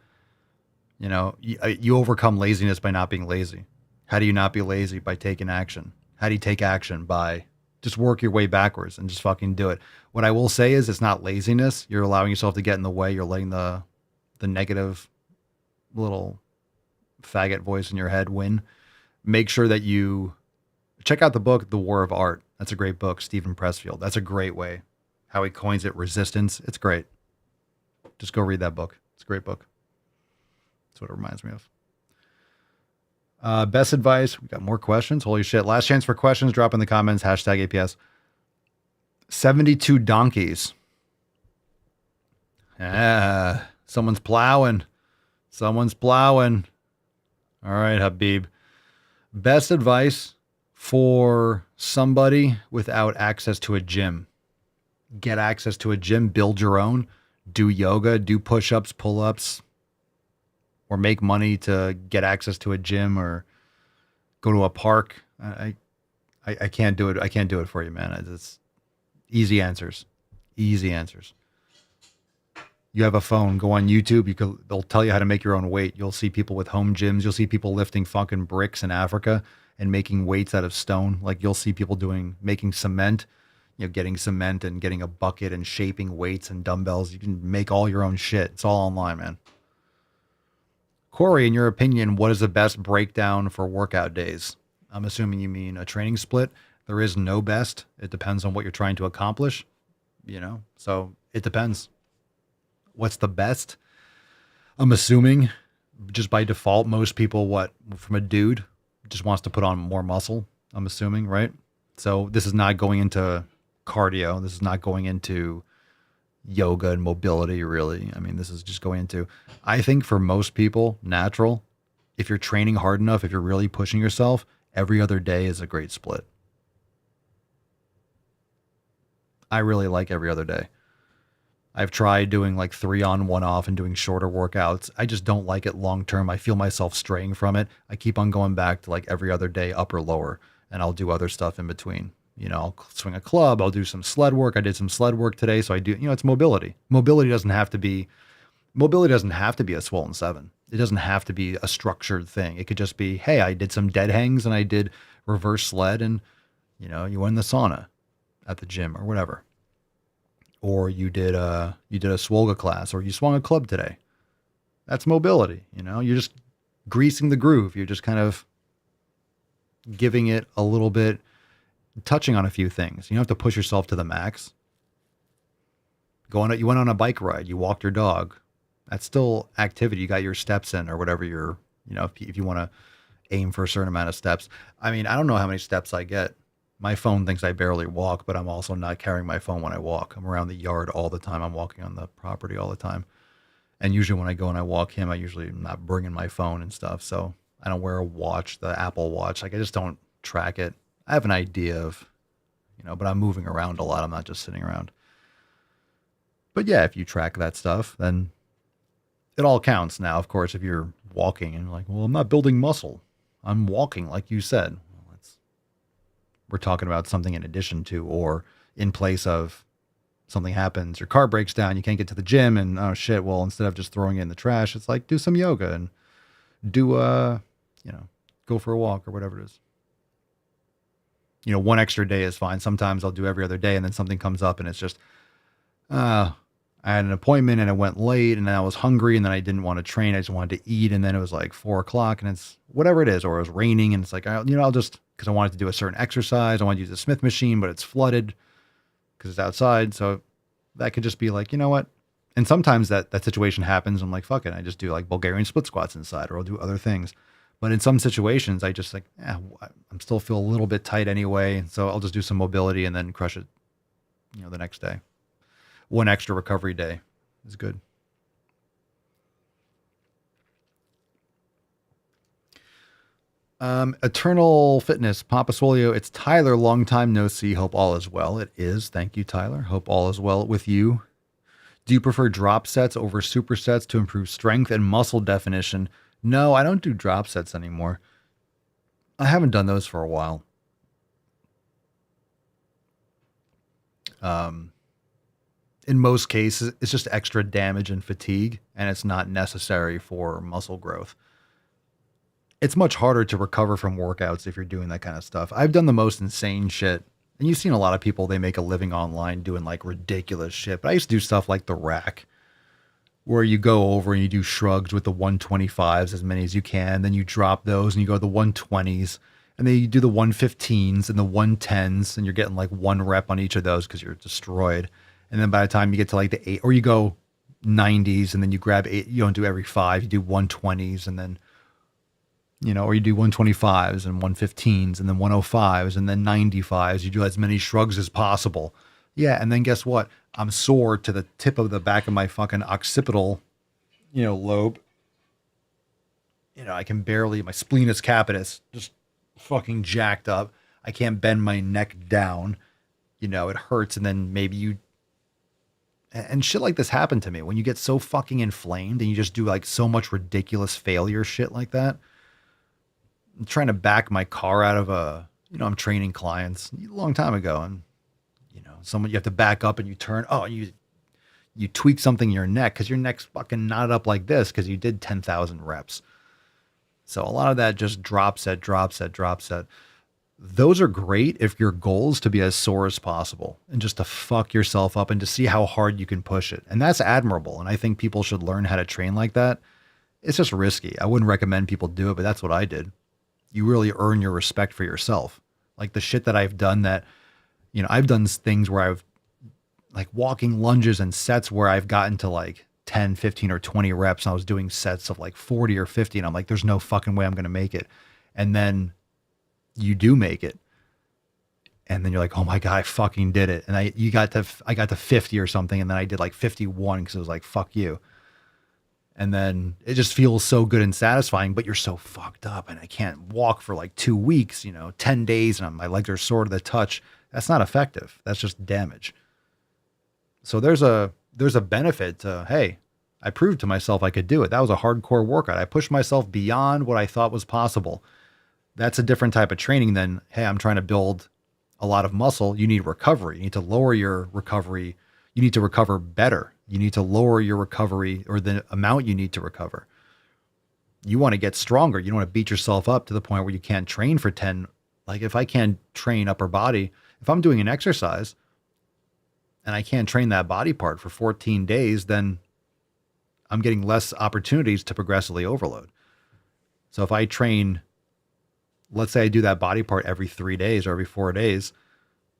You overcome laziness by not being lazy. How do you not be lazy? By taking action. How do you take action? By just work your way backwards and just fucking do it. What I will say is it's not laziness. You're allowing yourself to get in the way. You're letting the negative little faggot voice in your head win. Make sure that you check out the book, The War of Art. That's a great book, Stephen Pressfield. That's a great way. How he coins it, resistance. It's great. Just go read that book. It's a great book. That's what it reminds me of. Best advice. We got more questions. Holy shit. Last chance for questions. Drop in the comments. Hashtag APS. 72 donkeys. Someone's plowing. Someone's plowing. All right, Habib. Best advice for somebody without access to a gym. Get access to a gym. Build your own. Do yoga. Do push-ups, pull-ups. Or make money to get access to a gym or go to a park. I can't do it. I can't do it for you, man. It's easy answers. Easy answers. You have a phone, go on YouTube. They'll tell you how to make your own weight. You'll see people with home gyms. You'll see people lifting fucking bricks in Africa and making weights out of stone. Like you'll see people making cement, getting cement and getting a bucket and shaping weights and dumbbells. You can make all your own shit. It's all online, man. Corey, in your opinion, what is the best breakdown for workout days? I'm assuming you mean a training split. There is no best. It depends on what you're trying to accomplish, so it depends. What's the best? I'm assuming just by default, most people, from a dude just wants to put on more muscle. I'm assuming, right? So this is not going into cardio. This is not going into yoga and mobility, really. I mean, this is just going into, I think for most people, natural. If you're training hard enough, if you're really pushing yourself, every other day is a great split. I really like every other day. I've tried doing like 3 on, 1 off and doing shorter workouts. I just don't like it long term. I feel myself straying from it. I keep on going back to like every other day, up or lower, and I'll do other stuff in between. I'll swing a club. I'll do some sled work. I did some sled work today. So I do, it's mobility. Mobility doesn't have to be a Swollen 7. It doesn't have to be a structured thing. It could just be, hey, I did some dead hangs and I did reverse sled and, you went in the sauna at the gym or whatever. Or you did a Swole class or you swung a club today. That's mobility. You're just greasing the groove. You're just kind of giving it a little bit, touching on a few things. You don't have to push yourself to the max. You went on a bike ride. You walked your dog. That's still activity. You got your steps in or whatever if you want to aim for a certain amount of steps. I mean, I don't know how many steps I get. My phone thinks I barely walk, but I'm also not carrying my phone when I walk. I'm around the yard all the time. I'm walking on the property all the time. And usually when I go and I walk him, I usually am not bringing my phone and stuff. So I don't wear a watch, the Apple Watch. Like I just don't track it. I have an idea of, but I'm moving around a lot. I'm not just sitting around. But yeah, if you track that stuff, then it all counts. Now, of course, if you're walking and you're like, well, I'm not building muscle. I'm walking, like you said. We're talking about something in addition to, or in place of something happens, your car breaks down, you can't get to the gym, and oh shit, well, instead of just throwing it in the trash, it's like do some yoga and do, go for a walk or whatever it is. One extra day is fine. Sometimes I'll do every other day and then something comes up and it's just, I had an appointment and it went late and then I was hungry and then I didn't want to train. I just wanted to eat. And then it was like 4:00 and it's whatever it is, or it was raining and it's like, I'll just, because I wanted to do a certain exercise. I wanted to use the Smith machine, but it's flooded because it's outside. So that could just be like, you know what? And sometimes that situation happens. I'm like, fuck it. I just do like Bulgarian split squats inside, or I'll do other things. But in some situations, I just like, I'm still feel a little bit tight anyway. So I'll just do some mobility and then crush it, the next day. 1 extra recovery day is good. Eternal Fitness, Papa Swolio. It's Tyler. Long time no see. Hope all is well. It is. Thank you, Tyler. Hope all is well with you. Do you prefer drop sets over supersets to improve strength and muscle definition? No, I don't do drop sets anymore. I haven't done those for a while. In most cases, it's just extra damage and fatigue, and it's not necessary for muscle growth. It's much harder to recover from workouts if you're doing that kind of stuff. I've done the most insane shit. And you've seen a lot of people, they make a living online doing like ridiculous shit. But I used to do stuff like the rack, where you go over and you do shrugs with the 125s, as many as you can. Then you drop those and you go to the 120s. And then you do the 115s and the 110s, and you're getting like 1 rep on each of those because you're destroyed. And then by the time you get to like the 8, or you go 90s and then you grab 8, you don't do every 5, you do 120s and then, or you do 125s and 115s and then 105s and then 95s. You do as many shrugs as possible. Yeah. And then guess what? I'm sore to the tip of the back of my fucking occipital, lobe. I can barely, my splenius capitis just fucking jacked up. I can't bend my neck down. It hurts. And then maybe and shit like this happened to me when you get so fucking inflamed and you just do like so much ridiculous failure shit like that. I'm trying to back my car out of I'm training clients a long time ago, and someone, you have to back up and you turn, you tweak something in your neck because your neck's fucking knotted up like this because you did 10,000 reps. So a lot of that just drop set. Those are great if your goal is to be as sore as possible and just to fuck yourself up and to see how hard you can push it. And that's admirable. And I think people should learn how to train like that. It's just risky. I wouldn't recommend people do it, but that's what I did. You really earn your respect for yourself. Like the shit that I've done that, I've done things where I've like walking lunges and sets where I've gotten to like 10, 15 or 20 reps. And I was doing sets of like 40 or 50. And I'm like, there's no fucking way I'm going to make it. And then you do make it. And then you're like, oh my God, I fucking did it. And I got to 50 or something. And then I did like 51 because it was like, fuck you. And then it just feels so good and satisfying, but you're so fucked up and I can't walk for like 2 weeks, 10 days and my legs are sore to the touch. That's not effective. That's just damage. So there's a benefit to, hey, I proved to myself I could do it. That was a hardcore workout. I pushed myself beyond what I thought was possible. That's a different type of training than, hey, I'm trying to build a lot of muscle. You need recovery. You need to lower your recovery. You need to recover better. You need to lower your recovery or the amount you need to recover. You want to get stronger. You don't want to beat yourself up to the point where you can't train for 10. Like if I can't train upper body, if I'm doing an exercise and I can't train that body part for 14 days, then I'm getting less opportunities to progressively overload. So if I train, let's say I do that body part every 3 days or every 4 days,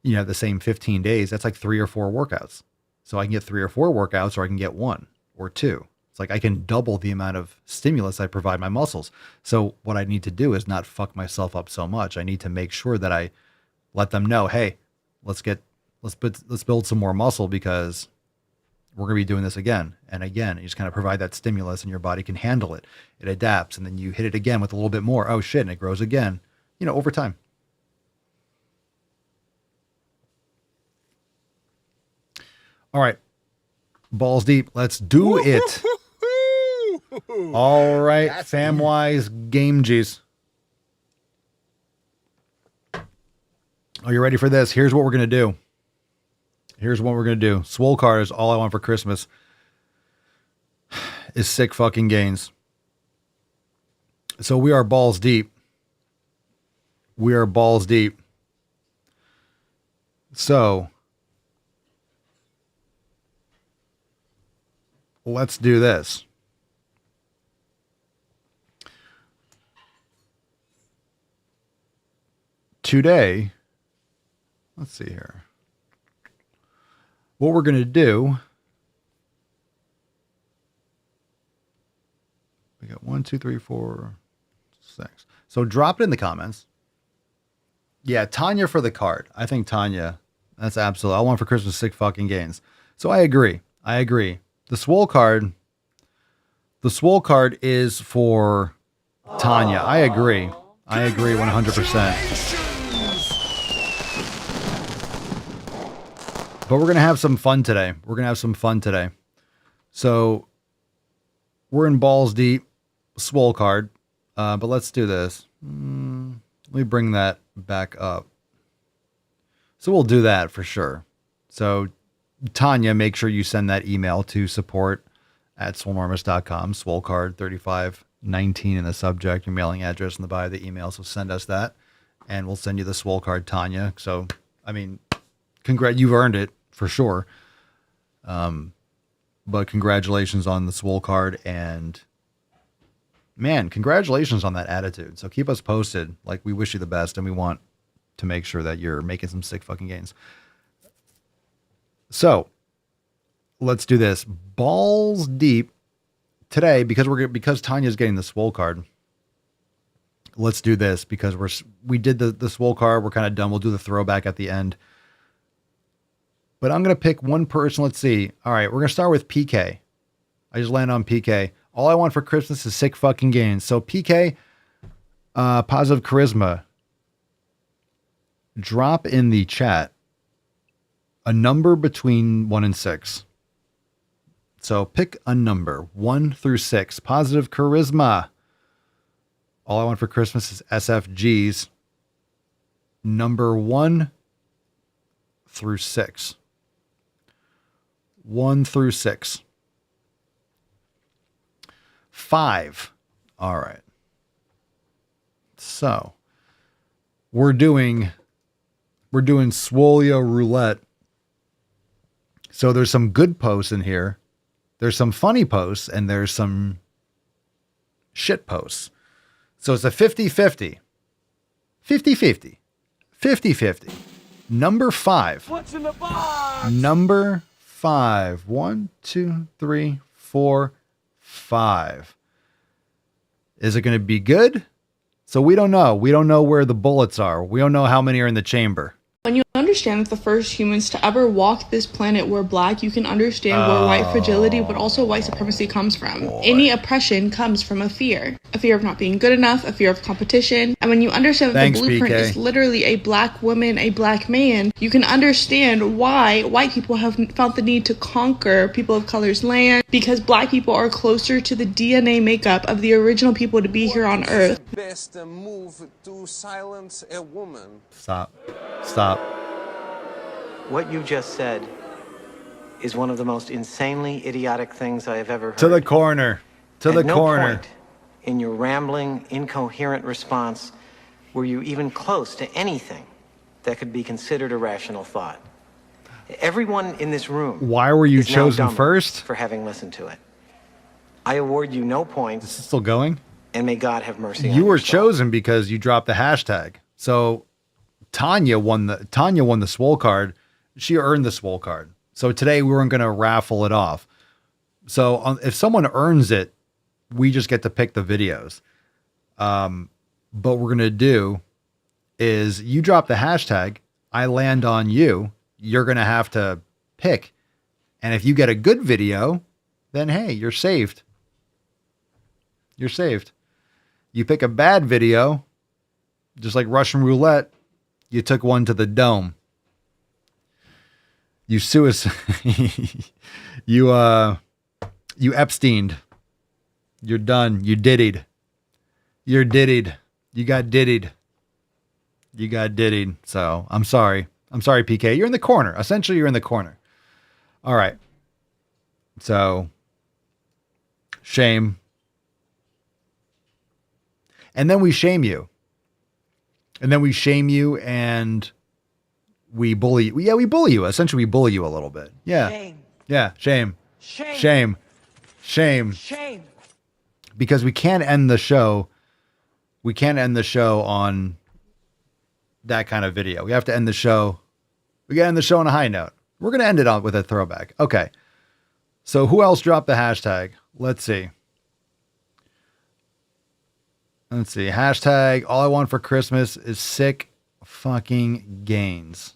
the same 15 days, that's like 3 or 4 workouts. So I can get 3 or 4 workouts or I can get 1 or 2. It's like I can double the amount of stimulus I provide my muscles. So what I need to do is not fuck myself up so much. I need to make sure that I let them know, hey, let's build some more muscle because we're going to be doing this again and again. You just kind of provide that stimulus and your body can handle it. It adapts and then you hit it again with a little bit more. Oh shit. And it grows again, over time. All right. Balls deep. Let's do it. All right. Famwise Game G's. Are you ready for this? Here's what we're going to do. Swole card is all I want for Christmas is sick fucking gains. So we are balls deep. So let's do this. Today, let's see here. What we're going to do, we got 1, 2, 3, 4, 6. So drop it in the comments. Yeah, Tanya for the card. I think Tanya, that's absolutely, I want for Christmas sick fucking gains. So I agree. The Swole card is for Tanya. I agree 100%. But we're going to have some fun today. So we're in balls deep, Swole card. But let's do this. Let me bring that back up. So we'll do that for sure. So Tanya, make sure you send that email to support@swolenormous.com. Swole card 3519 in the subject, your mailing address in the bio of the email. So send us that and we'll send you the Swole card, Tanya. So, you've earned it for sure. But congratulations on the Swole card and man, congratulations on that attitude. So keep us posted. Like, we wish you the best, and we want to make sure that you're making some sick fucking gains. So let's do this. Balls deep today, because Tanya's getting the Swole card. Let's do this because we did the Swole card. We're kind of done. We'll do the throwback at the end. But I'm going to pick one person. Let's see. All right, we're going to start with PK. I just landed on PK. All I want for Christmas is sick fucking gains. So PK, positive charisma. Drop in the chat a number between 1 and 6. So pick a number 1 through 6. Positive charisma. All I want for Christmas is SFGs. Number 1 through 6. 1 through 6. 5. All right. So we're doing Swolio roulette. So there's some good posts in here. There's some funny posts and there's some shit posts. So it's a 50-50. 50-50. 50-50. Number 5. What's in the box? Number 5. 1, 2, 3, 4, 5. Is it going to be good? So we don't know. We don't know where the bullets are. We don't know how many are in the chamber. When you understand that the first humans to ever walk this planet were black, you can understand where white fragility, but also white supremacy comes from. Any oppression comes from a fear of not being good enough, a fear of competition. And when you understand that the blueprint BK. is literally a black woman, a black man, you can understand why white people have felt the need to conquer people of color's land, because black people are closer to the DNA makeup of the original people to be here on Earth. Best move to silence a woman. Stop. What you just said is one of the most insanely idiotic things I have ever heard. To the corner. At no point in your rambling, incoherent response were you even close to anything that could be considered a rational thought. Everyone in this room. Why were you is now chosen dumber first? for having listened to it. I award you no points. Is it still going? And may God have mercy on You were your soul. chosen because you dropped the hashtag. So Tanya won the Swole card. She earned the Swole card. So today we weren't going to raffle it off. So if someone earns it, we just get to pick the videos. But what we're going to do is you drop the hashtag, I land on you, you're going to have to pick. And if you get a good video, then hey, you're saved. You're saved. You pick a bad video, just like Russian roulette, you took one to the dome. You you Epsteined. You're done. You diddied. You're diddied. You got diddied. You got diddied. So I'm sorry. I'm sorry, PK. You're in the corner. Essentially, you're in the corner. All right. So shame. And then we shame you. And then we shame you and we bully you. Yeah, we bully you. Essentially, we bully you a little bit. Yeah. Shame. Yeah. Shame. Shame. Shame. Shame. Shame. Because we can't end the show. We can't end the show on that kind of video. We have to end the show. We got to end the show on a high note. We're going to end it on with a throwback. Okay. So who else dropped the hashtag? Let's see. Let's see. Hashtag all I want for Christmas is sick fucking gains.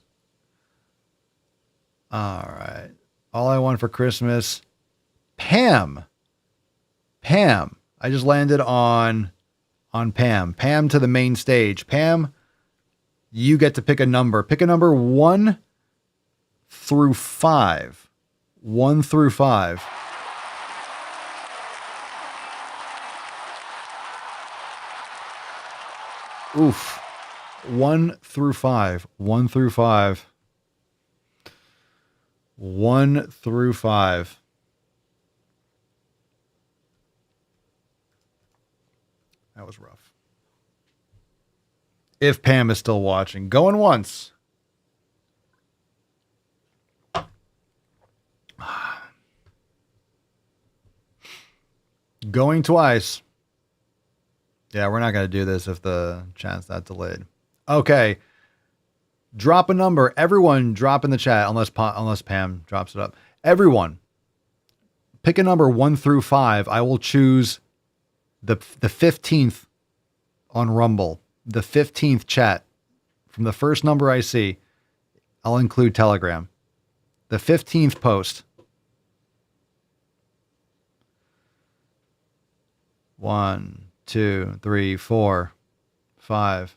All right. All I want for Christmas. Pam. Pam. I just landed on Pam. Pam to the main stage. Pam, you get to pick a number. Pick a number 1 through 5. 1 through 5. Oof. 1 through 5. 1 through 5. 1 through 5. That was rough. If Pam is still watching. Going once. Going twice. Yeah, we're not going to do this if the chat's that delayed. Okay. Drop a number. Everyone drop in the chat unless Pam drops it up. Everyone, pick a number 1 through 5. I will choose the 15th on Rumble. The 15th chat. From the first number I see, I'll include Telegram. The 15th post. 1, 2, 3, 4, 5,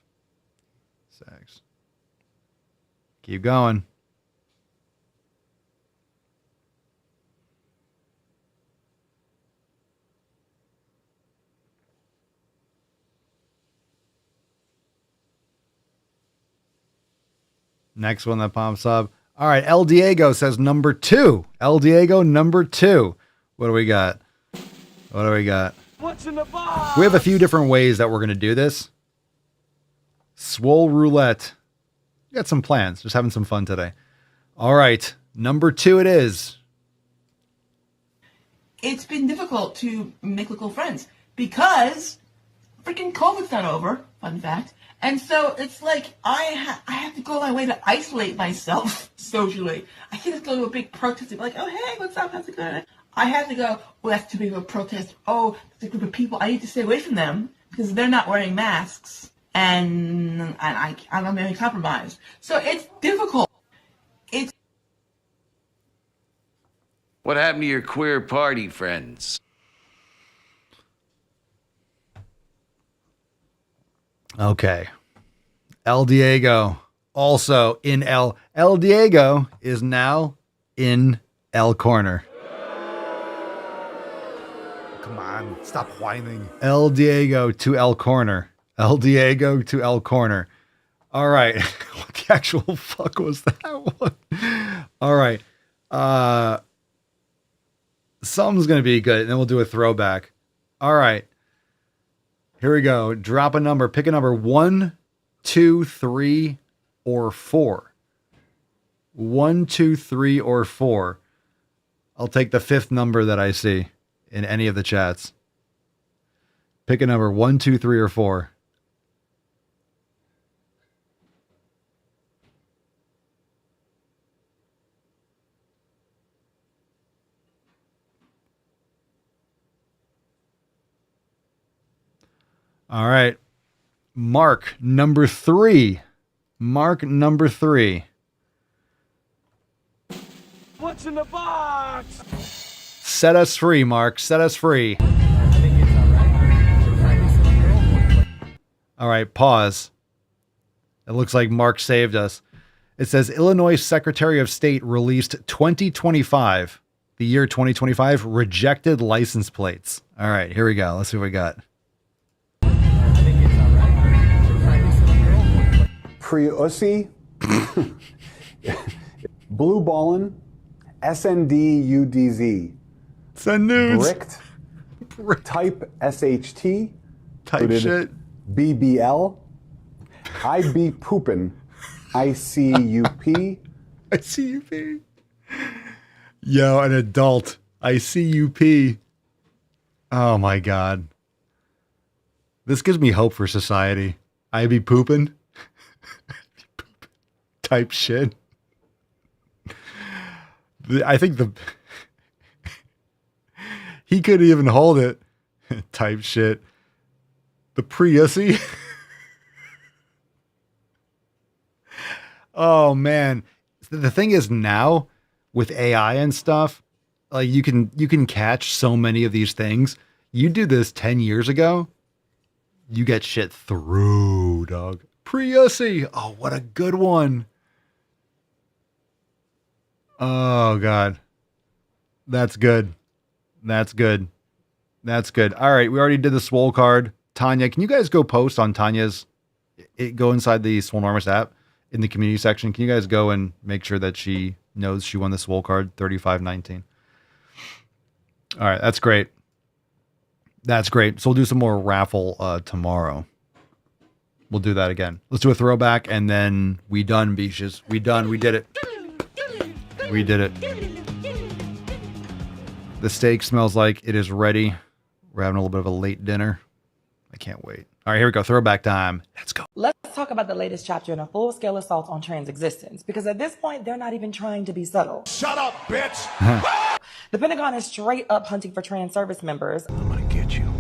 6. Keep going. Next one that pops up. All right. El Diego says number 2. El Diego, number 2. What do we got? What do we got? What's in the box? We have a few different ways that we're going to do this. Swole roulette. Got some plans. Just having some fun today. All right. Number 2 it is. It's been difficult to make local friends because freaking COVID's not over, fun fact. And so it's like I have to go my way to isolate myself socially. I can't just go to a big protest and be like, oh, hey, what's up? How's it going? I have to go, well, that's too big of a protest. Oh, it's a group of people. I need to stay away from them because they're not wearing masks. And I'm not very compromised. So it's difficult. It's What happened to your queer party friends? Okay. El Diego also in El Diego is now in L corner. Come on, stop whining. El Diego to L corner. El Diego to L corner. All right. What the actual fuck was that one? All right. Something's going to be good, and then we'll do a throwback. All right. Here we go. Drop a number. Pick a number 1, 2, 3, or 4. 1, 2, 3, or 4. I'll take the 5th number that I see in any of the chats. Pick a number 1, 2, 3, or 4. All right. Mark number 3. Mark number 3. What's in the box? Set us free, Mark. Set us free. All right, pause. It looks like Mark saved us. It says Illinois Secretary of State released 2025, the year 2025, rejected license plates. All right, here we go. Let's see what we got. Pre-Ussy, Blue Ballin, SNDUDZ, Send nudes. Bricked, Type SHT, Type shit, BBL, IB Poopin, ICUP, ICUP. Yo, an adult. ICUP. Oh my God. This gives me hope for society. I be pooping. Type shit. I think he couldn't even hold it. Type shit. The Priussy. Oh man. The thing is now with AI and stuff, like you can catch so many of these things. You do this 10 years ago, you get shit through, dog. Priussy. Oh, what a good one. Oh God. That's good. That's good. That's good. All right. We already did the Swole card. Tanya, can you guys go post on Tanya's, go inside the Swolenormous app in the community section? Can you guys go and make sure that she knows she won the Swole card 3519? All right. That's great. That's great. So we'll do some more raffle tomorrow. We'll do that again. Let's do a throwback and then we done, Beaches. We done. We did it. We did it. The steak smells like it is ready. We're having a little bit of a late dinner. I can't wait. All right, here we go. Throwback time. Let's go. Let's talk about the latest chapter in a full-scale assault on trans existence, because at this point, they're not even trying to be subtle. Shut up, bitch! The Pentagon is straight up hunting for trans service members. I'm gonna get you.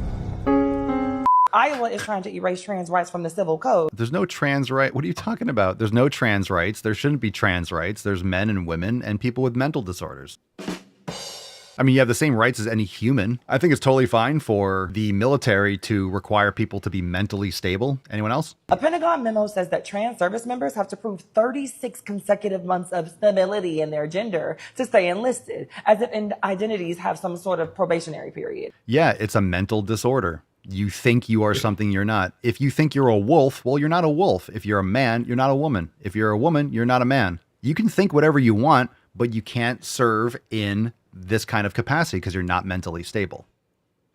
Iowa is trying to erase trans rights from the civil code. There's no trans right. What are you talking about? There's no trans rights. There shouldn't be trans rights. There's men and women and people with mental disorders. I mean, you have the same rights as any human. I think it's totally fine for the military to require people to be mentally stable. Anyone else? A Pentagon memo says that trans service members have to prove 36 consecutive months of stability in their gender to stay enlisted, as if identities have some sort of probationary period. Yeah, it's a mental disorder. You think you are something you're not. If you think you're a wolf, well, you're not a wolf. If you're a man, you're not a woman. If you're a woman, you're not a man. You can think whatever you want, but you can't serve in this kind of capacity because you're not mentally stable.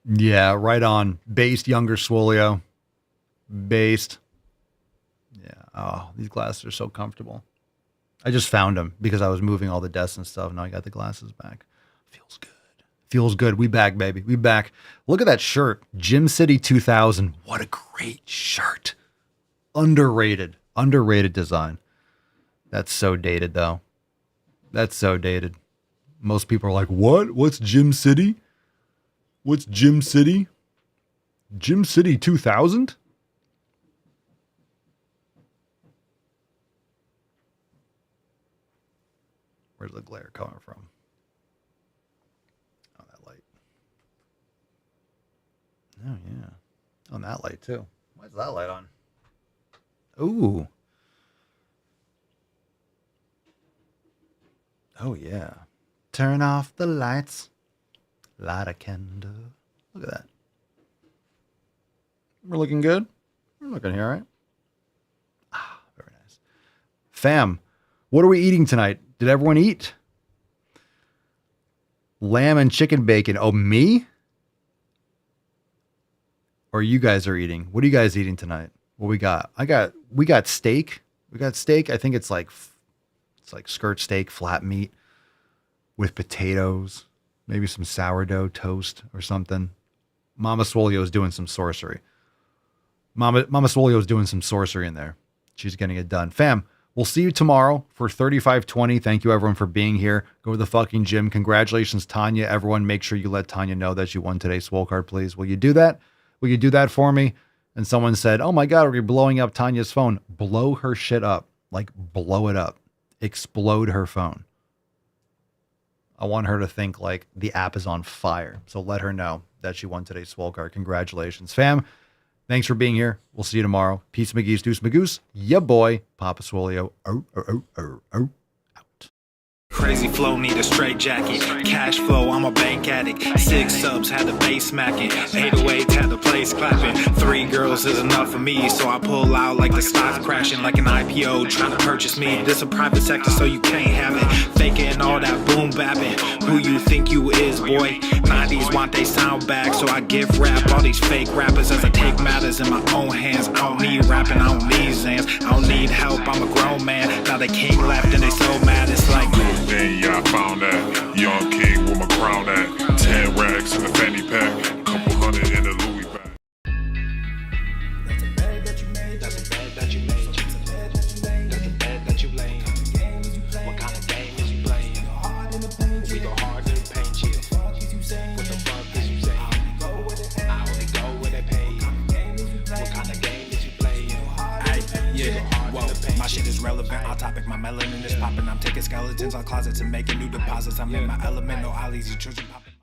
Yeah, right on. Based, younger Swolio. Based. Yeah. Oh, these glasses are so comfortable. I just found them because I was moving all the desks and stuff. Now I got the glasses back. Feels good. Feels good. We back, baby. We back. Look at that shirt. Gym City 2000. What a great shirt. Underrated. Underrated design. That's so dated, though. That's so dated. Most people are like, what? What's Gym City? What's Gym City? Gym City 2000? Where's the glare coming from? Oh, that light. Oh, yeah. On that light, too. Why is that light on? Ooh. Oh, yeah. Turn off the lights. Light a candle. Look at that. We're looking good. We're looking here, right? Ah, very nice. Fam, what are we eating tonight? Did everyone eat? Lamb and chicken bacon. Oh, me? Or you guys are eating? What are you guys eating tonight? What we got? We got steak. We got steak. I think it's like skirt steak, flat meat with potatoes, maybe some sourdough toast or something. Mama Swolio is doing some sorcery. Mama Swolio is doing some sorcery in there. She's getting it done. Fam, we'll see you tomorrow for 3520. Thank you, everyone, for being here. Go to the fucking gym. Congratulations, Tanya. Everyone, make sure you let Tanya know that you won today's Swole card, please. Will you do that? Will you do that for me? And someone said, oh my God, are we blowing up Tanya's phone? Blow her shit up. Like, blow it up. Explode her phone. I want her to think like the app is on fire. So let her know that she won today's Swole card. Congratulations, fam. Thanks for being here. We'll see you tomorrow. Peace, McGee's, Deuce, Magoose. Ya boy, Papa Swolio. Out. Crazy flow, need a straight jacket. Cash flow, I'm a bank addict. 6 subs, had the bass smacking. 808, had the place clapping. 3 girls is enough for me, so I pull out like the stock crashing. Like an IPO, trying to purchase me. This a private sector, so you can't have it. Faking all that boom bapping. Who you think you is, boy? 90s want they sound back, so I gift rap all these fake rappers as I take matters in my own hands. I don't need rapping, I don't need Zans. I don't need help, I'm a grown man. Now they can't left and they so mad, it's like Then yeah, I found that young king with my crown at 10 racks in the fanny pack, couple hundred in the Louis bag. That's a bed that you made. That's a bed that you made. That's a bed that you laid. What kind of game is you playing? We go hard in the paint, yeah. What the fuck is you saying? I only go where they pay. What kind of game is you playing? Yeah, whoa, my shit is relevant. Our topic, my melanin is popping. I'm taking skeletons out closets and making new deposits. I'm in my element, no ollies, you children popping.